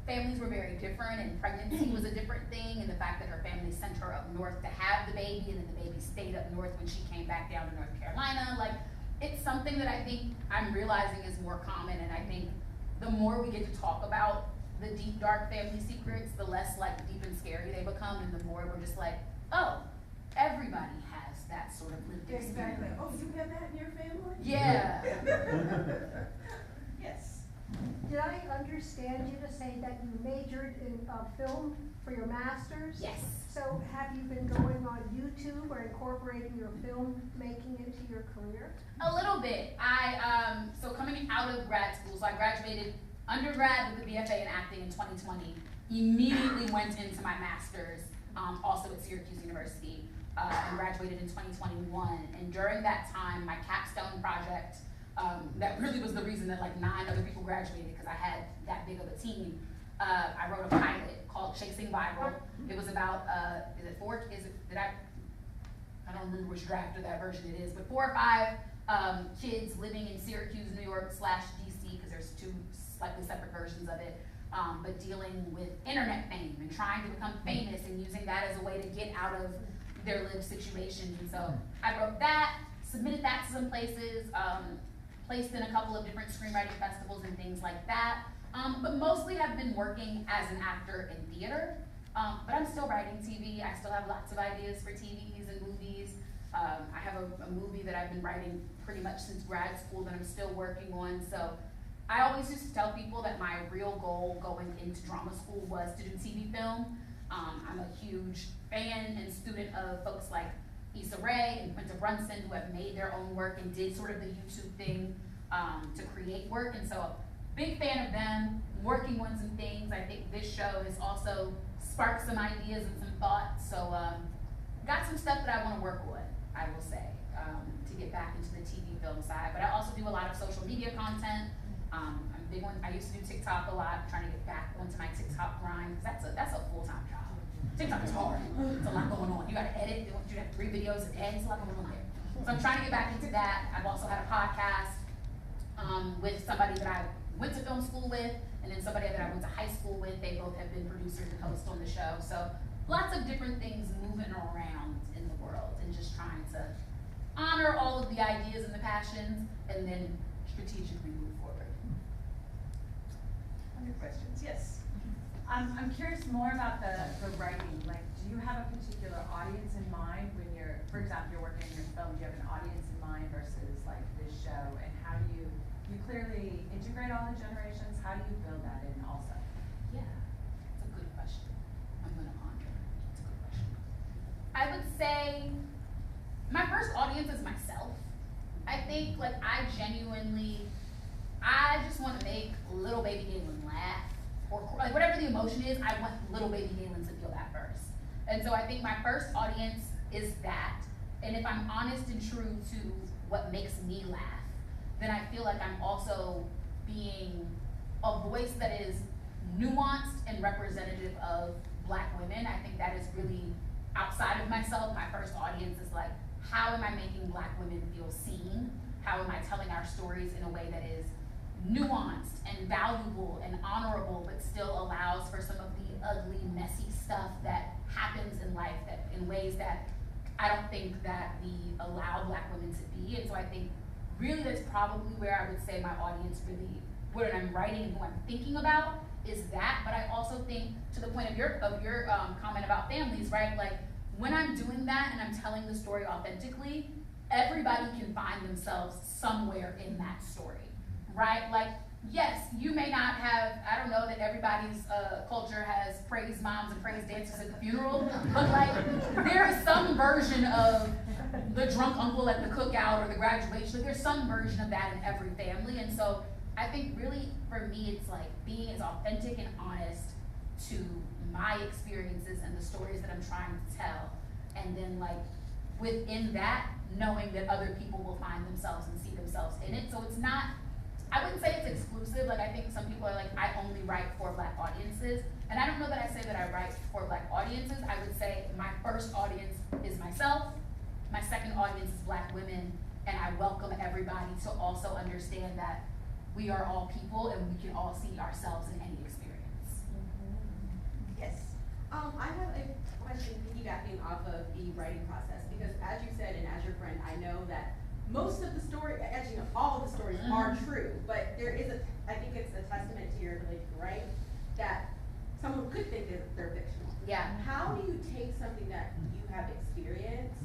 families were very different, and pregnancy was a different thing, and the fact that her family sent her up north to have the baby, and then the baby stayed up north when she came back down to North Carolina. Like, it's something that I think I'm realizing is more common, and I think the more we get to talk about the deep, dark family secrets, the less like deep and scary they become, and the more we're just like, oh, everybody has that sort of lived experience. Exactly. Oh, you have that in your family? Yeah. Yes. Did I understand you to say that you majored in film for your master's? Yes. So have you been going on YouTube or incorporating your film making into your career? A little bit. So coming out of grad school, so I graduated undergrad with a BFA in acting in 2020, immediately went into my master's, also at Syracuse University. and graduated in 2021. And during that time, my capstone project, that really was the reason that like 9 other people graduated because I had that big of a team. I wrote a pilot called Chasing Viral. It was about, I don't remember which draft of that version it is, but 4 or 5 kids living in Syracuse, New York / DC, because there's 2 slightly separate versions of it, but dealing with internet fame and trying to become famous and using that as a way to get out of their lived situations. And so I wrote that, submitted that to some places, placed in a couple of different screenwriting festivals and things like that, but mostly have been working as an actor in theater. But I'm still writing TV. I still have lots of ideas for TVs and movies. I have a movie that I've been writing pretty much since grad school that I'm still working on. So I always used to tell people that my real goal going into drama school was to do TV film. I'm a huge fan and student of folks like Issa Rae and Quinta Brunson, who have made their own work and did sort of the YouTube thing to create work. And so big fan of them, working on some things. I think this show has also sparked some ideas and some thoughts. So got some stuff that I want to work on, I will say, to get back into the TV film side. But I also do a lot of social media content. I'm big on, I used to do TikTok a lot, trying to get back onto my TikTok grind, because that's a full-time job. TikTok is hard. There's a lot going on. You gotta edit, they want you to have 3 videos a day, there's a lot going on there. So I'm trying to get back into that. I've also had a podcast with somebody that I went to film school with, and then somebody that I went to high school with. They both have been producers and hosts on the show. So lots of different things moving around in the world, and just trying to honor all of the ideas and the passions, and then strategically move forward. Other questions? Yes. I'm curious more about the writing. Like, do you have a particular audience in mind when you're, for example, you're working in your film, do you have an audience in mind versus like this show, and how do you clearly integrate all the generations, how do you build that in also? Yeah, it's a good question. I'm gonna ponder. It's a good question. I would say my first audience is myself. I think like I just want to make little baby Galen laugh, or like whatever the emotion is, I want little baby Galen to feel that first. And so I think my first audience is that, and if I'm honest and true to what makes me laugh, then I feel like I'm also being a voice that is nuanced and representative of Black women. I think that is really outside of myself. My first audience is like, how am I making Black women feel seen? How am I telling our stories in a way that is nuanced and valuable and honorable, but still allows for some of the ugly, messy stuff that happens in life, that in ways that I don't think that we allow Black women to be. And so I think really that's probably where I would say my audience really, what I'm writing and who I'm thinking about is that. But I also think, to the point of your comment about families, right? Like when I'm doing that and I'm telling the story authentically, everybody can find themselves somewhere in that story, right? Like, yes, you may not have, I don't know that everybody's culture has praise moms and praise dances at the funeral, but like there is some version of the drunk uncle at the cookout or the graduation. Like, there's some version of that in every family. And so I think really for me, it's like being as authentic and honest to my experiences and the stories that I'm trying to tell. And then like within that, knowing that other people will find themselves and see themselves in it. So it's not, I wouldn't say it's exclusive. Like I think some people are like, I only write for Black audiences. And I don't know that I say that I write for Black audiences. I would say my first audience is myself. My second audience is Black women. And I welcome everybody to also understand that we are all people and we can all see ourselves in any experience. Yes. I have a question piggybacking off of the writing process, because as you said, and as your friend, I know that most of the story, actually no, all of the stories are true, but there is I think it's a testament to your ability to write that someone could think that they're fictional. Yeah. How do you take something that you have experienced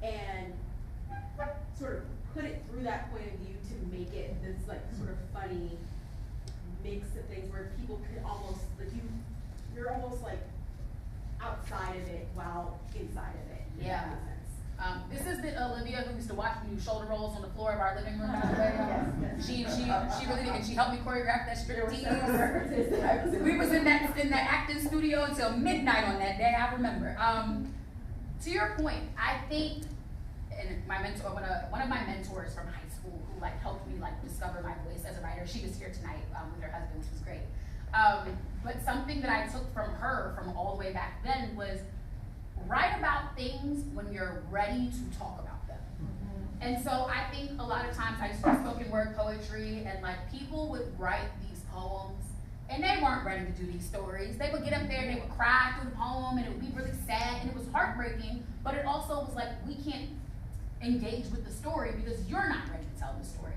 and sort of put it through that point of view to make it this like sort of funny mix of things where people can almost, like you're almost like outside of it while inside of it. Yeah. If that makes sense. This is the Olivia who used to watch me do shoulder rolls on the floor of our living room, by the way. Yes. She really did, and she helped me choreograph that striptease. We We was in that acting studio until midnight on that day, I remember. to your point, I think, and my mentor, one of my mentors from high school who like helped me like discover my voice as a writer, she was here tonight with her husband, which was great. But something that I took from her from all the way back then was write about things when you're ready to talk about them. And so I think a lot of times I used to do spoken word poetry, and like people would write these poems and they weren't ready to do these stories. They would get up there and they would cry through the poem and it would be really sad and it was heartbreaking, but it also was like, we can't engage with the story because you're not ready to tell the story.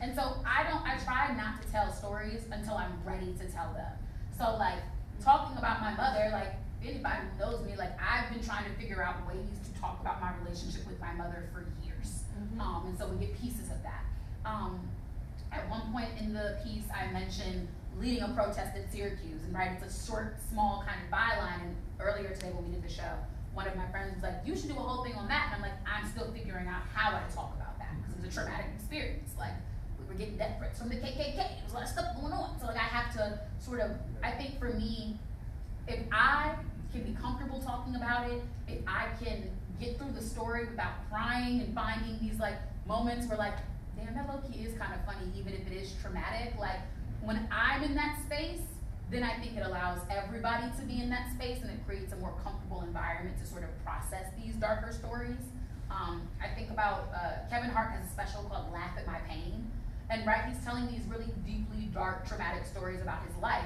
And so I try not to tell stories until I'm ready to tell them. So like talking about my mother, like anybody who knows me, like I've been trying to figure out ways to talk about my relationship with my mother for years. And so we get pieces of that. At one point in the piece, I mentioned leading a protest at Syracuse, and right, it's a short, small kind of byline. And earlier today when we did the show, one of my friends was like, you should do a whole thing on that. And I'm like, I'm still figuring out how I talk about that because it was a traumatic experience. Like we were getting death threats from the KKK. There was a lot of stuff going on. So like I have to sort of, I think for me, if I can be comfortable talking about it, if I can get through the story without crying and finding these like moments where like, damn, that low-key is kind of funny, even if it is traumatic. Like when I'm in that space, then I think it allows everybody to be in that space, and it creates a more comfortable environment to sort of process these darker stories. I think about, Kevin Hart has a special called Laugh at My Pain. And right, he's telling these really deeply dark, traumatic stories about his life,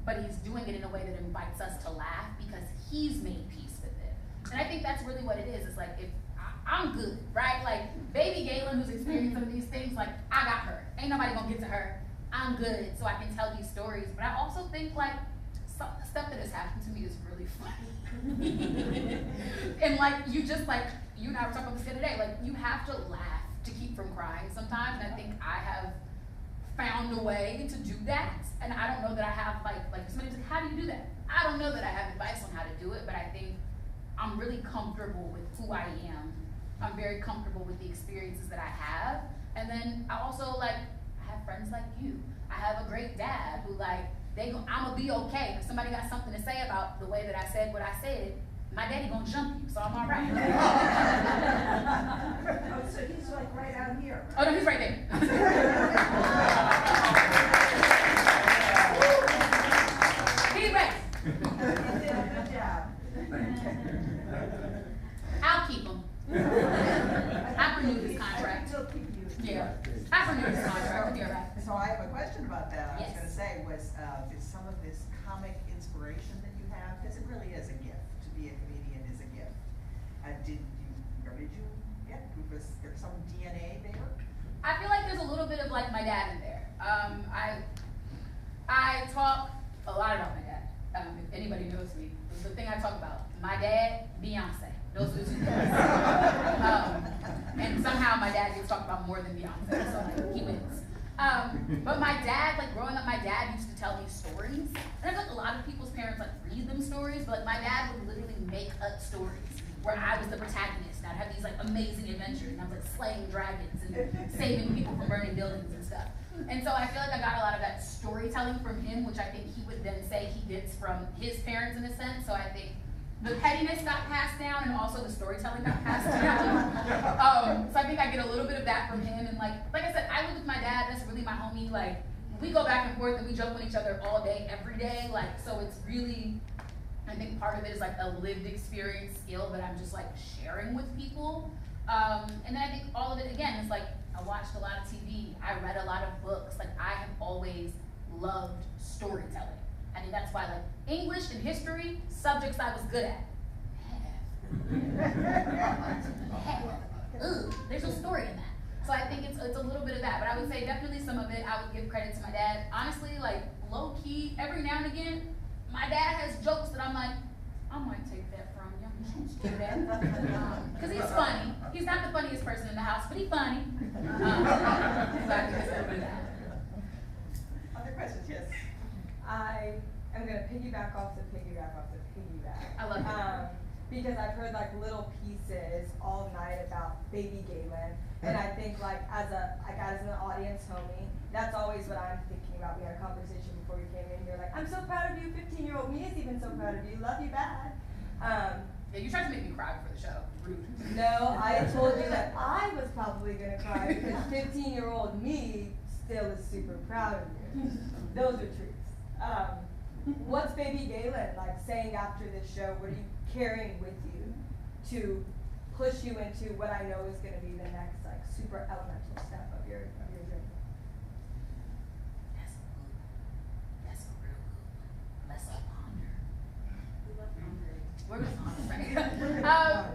but he's doing it in a way that invites us to laugh because he's made peace with it. And I think that's really what it is. It's like, if I'm good, right? Like baby Galen, who's experienced some of these things, like I got her. Ain't nobody gonna get to her. I'm good, so I can tell these stories. But I also think like some of the stuff that has happened to me is really funny. And like you just like, you and I were talking about this the other day, like you have to laugh to keep from crying sometimes. And I think I have found a way to do that. And I don't know that I have like somebody's like, how do you do that? I don't know that I have advice on how to do it, but I think I'm really comfortable with who I am. I'm very comfortable with the experiences that I have. And then I also like, I have friends like you. I have a great dad who like, I'ma be okay. If somebody got something to say about the way that I said what I said, my daddy gonna jump you, so I'm all right. Oh, so he's like right out here. Oh no, he's right there. He's ready. You did a good job. I'll keep him. I've renewed his contract. He'll keep you. Yeah, I've renewed his contract. It'll be all right. So I have a question about that. I was Yes. gonna say, was some of this comic inspiration that you have, because it really is a gift. To be a comedian is a gift. Where did you get? Was there some DNA there? I feel like there's a little bit of like my dad in there. I talk a lot about my dad. If anybody knows me, the thing I talk about, my dad, Beyonce. Those are the two things. And somehow my dad gets talked about more than Beyonce, so like, he wins. But my dad, like growing up, my dad used to tell me stories. And I feel like a lot of people's parents like read them stories, but like my dad would literally make up stories where I was the protagonist and I'd have these like amazing adventures and I was like slaying dragons and saving people from burning buildings and stuff. And so I feel like I got a lot of that storytelling from him, which I think he would then say he gets from his parents in a sense. So I think the pettiness got passed down and also the storytelling got passed down. So I think I get a little bit of that from him. And like I said, I live with my dad. That's really my homie. Like we go back and forth and we joke with each other all day, every day. Like, so it's really, I think part of it is like a lived experience skill that I'm just like sharing with people. And then I think all of it, again, is like, I watched a lot of TV. I read a lot of books. Like I have always loved storytelling. I think that's why like English and history, subjects I was good at. There's no story in that. So I think it's a little bit of that, but I would say definitely some of it I would give credit to my dad. Honestly, like low key, every now and again, my dad has jokes that I'm like, I might take that from you. I'm just gonna do that. Because he's funny. He's not the funniest person in the house, but he's funny. So I think it's a little bit of that. Other questions? Yes. I am gonna piggyback off the piggyback. I love it. Because I've heard like little pieces all night about baby Galen, and I think like as an audience homie, that's always what I'm thinking about. We had a conversation before we came in. You're like, I'm so proud of you. 15-year-old me is even so proud of you. Love you bad. Yeah, you tried to make me cry before the show. Rude. No, I told you that I was probably gonna cry because 15-year-old me still is super proud of you. Those are truths. What's baby Galen like saying after this show? What are you carrying with you to push you into what I know is gonna be the next like super elemental step of your journey? That's a real good. Let's all ponder. We're gonna ponder, right?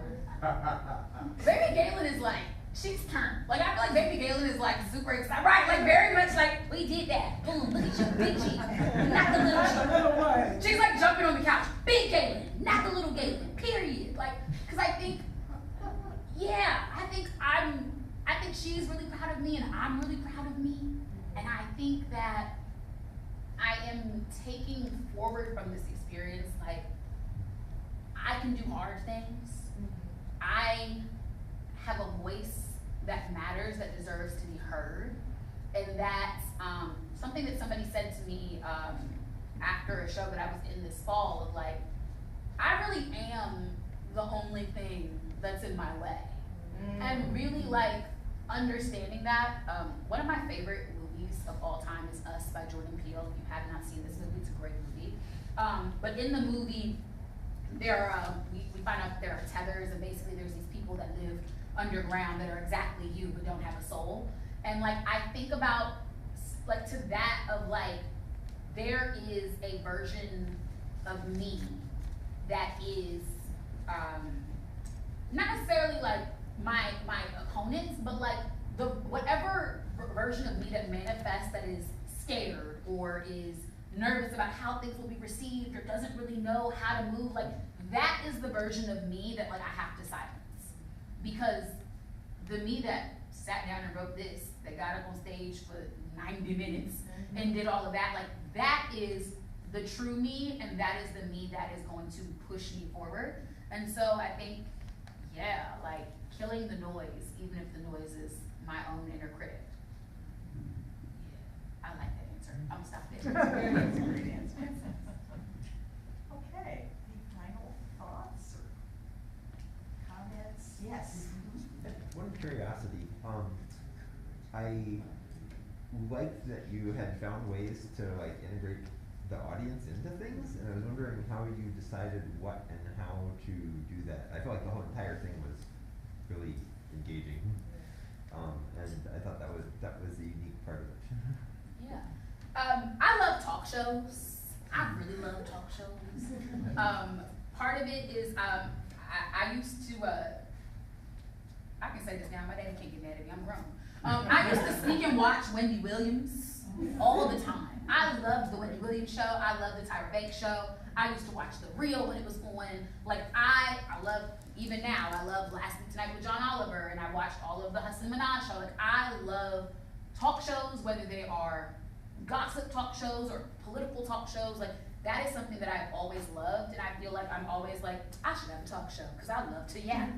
Baby Galen is like, she's turned. Like, I feel like Baby Galen is like super excited, right? Like, very much like, we did that. Boom, look at you, big G. Not the little G. She's like jumping on the couch. Big Galen, not the little Galen, period. Like, because I think, yeah, I think she's really proud of me and I'm really proud of me. And I think that I am taking forward from this experience, like, I can do hard things. I have a voice that matters, that deserves to be heard. And that's something that somebody said to me after a show that I was in this fall of like, I really am the only thing that's in my way. And really like understanding that, one of my favorite movies of all time is Us by Jordan Peele. If you have not seen this movie, it's a great movie. But in the movie, there are, we find out there are tethers, and basically there's these people that live underground that are exactly you but don't have a soul. And like I think about like to that of like there is a version of me that is not necessarily like my opponents, but like the whatever version of me that manifests that is scared or is nervous about how things will be received or doesn't really know how to move, like that is the version of me that like I have to silence. Because the me that sat down and wrote this, that got up on stage for 90 minutes and did all of that, like that is the true me, and that is the me that is going to push me forward. And so I think, yeah, like killing the noise, even if the noise is my own inner critic. Yeah, I like that answer. I'm gonna stop there. That's a great answer. Okay, any final thoughts or comments? Yes. One curiosity, I liked that you had found ways to like integrate the audience into things, and I was wondering how you decided what and how to do that. I feel like the whole entire thing was really engaging, and I thought that was the unique part of it. Yeah. I love talk shows. I really love talk shows. Part of it is I used to, I can say this now, my dad can't get mad at me, I'm grown. I used to sneak and watch Wendy Williams all the time. I loved the Wendy Williams show. I loved the Tyra Banks show. I used to watch The Real when it was on. Like I love, even now, I love Last Week Tonight with John Oliver, and I watched all of the Hassan Minaj show. Like I love talk shows, whether they are gossip talk shows or political talk shows. Like that is something that I've always loved, and I feel like I'm always like, I should have a talk show because I love to yap.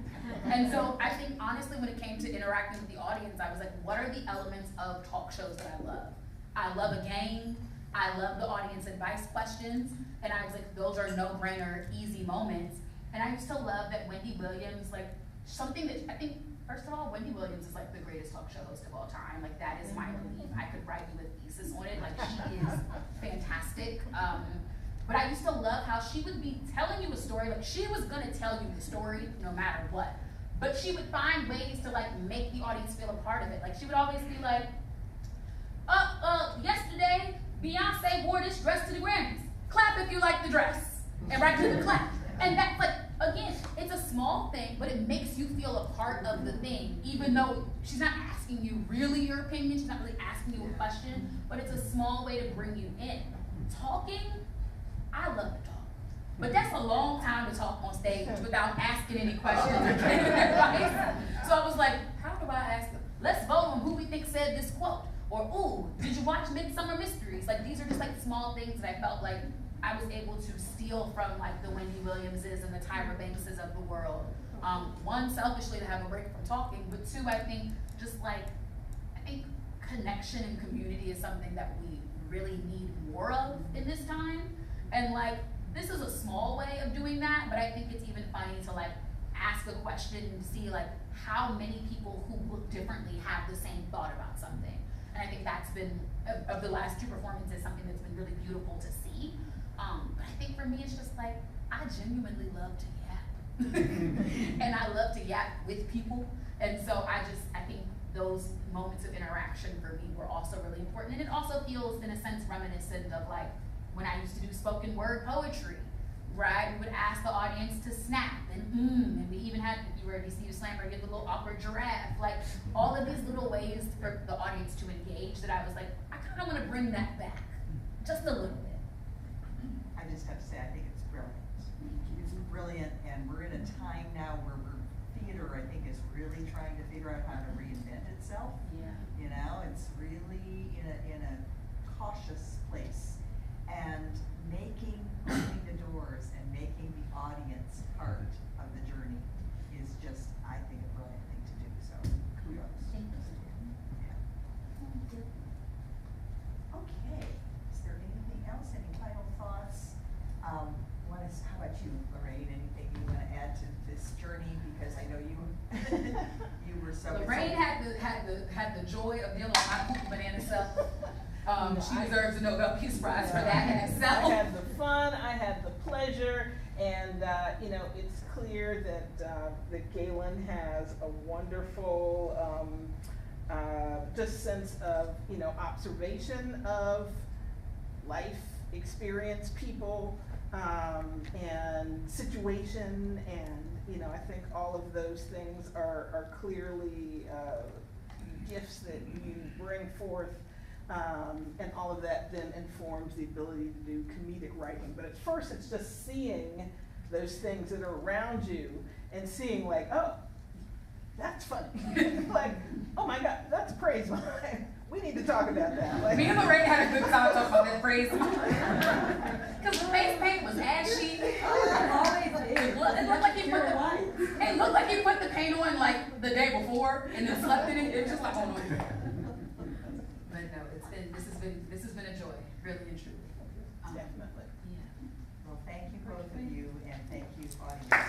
And so I think honestly when it came to interacting with the audience, I was like, what are the elements of talk shows that I love? I love a game, I love the audience advice questions, and I was like, those are no-brainer, easy moments. And I used to love that Wendy Williams, like something that I think, first of all, Wendy Williams is like the greatest talk show host of all time. Like that is my belief. I could write you a thesis on it. Like she is fantastic. But I used to love how she would be telling you a story. Like she was gonna tell you the story no matter what. But she would find ways to like make the audience feel a part of it. Like she would always be like, yesterday, Beyonce wore this dress to the Grammys. Clap if you like the dress. And right to the clap. And that's like, again, it's a small thing, but it makes you feel a part of the thing, even though she's not asking you really your opinion, she's not really asking you a question, but it's a small way to bring you in. Talking, I love to talk. But that's a long time to talk on stage without asking any questions or giving advice. So I was like, how do I ask them? Let's vote on who we think said this quote. Or, ooh, did you watch Midsummer Mysteries? Like these are just like small things that I felt like I was able to steal from like the Wendy Williamses and the Tyra Bankses of the world. One, selfishly to have a break from talking, but two, I think just like, I think connection and community is something that we really need more of in this time. And like, this is a small way of doing that, but I think it's even funny to like ask a question and see like how many people who look differently have the same thought about something. And I think that's been, of the last 2 performances, something that's been really beautiful to see. But I think for me, it's just like, I genuinely love to yap. And I love to yap with people. And so I think those moments of interaction for me were also really important. And it also feels, in a sense, reminiscent of like when I used to do spoken word poetry, right? We would ask the audience to snap and we even had, if you were a Steve Slammer, get the little awkward giraffe, like all of these little ways for the audience to engage that I was like, I kind of want to bring that back, just a little bit. I just have to say, I think it's brilliant. It's brilliant, and we're in a time now where theater, I think, is really trying to figure out how to reinvent itself. Yeah. You know, it's really in a cautious place, and opening the doors and making the audience part of the journey is just, I think, a brilliant thing to do. So kudos. Thank you. Yeah. Okay. Is there anything else? Any final thoughts? How about you, Lorraine? Anything you want to add to this journey? Because I know you you were so. Lorraine had the joy of dealing with my cookie banana self. She deserves a Nobel Peace Prize for that in itself. I had the fun, I had the pleasure, and you know, it's clear that Galen has a wonderful just sense of, you know, observation of life, experience, people, and situation, and you know, I think all of those things are clearly gifts that you bring forth. And all of that then informs the ability to do comedic writing. But at first, it's just seeing those things that are around you and seeing like, oh, that's funny. Like, oh my God, that's praise. We need to talk about that. Like, me and Lorraine had a good time talking about that phrase. Because the face paint was ashy. It looked like you put the paint on like the day before and then slept in it. It was just like, oh no. But no, this has been a joy, really and truly. Definitely. Yeah. Well, thank you both of you, and thank you, audience.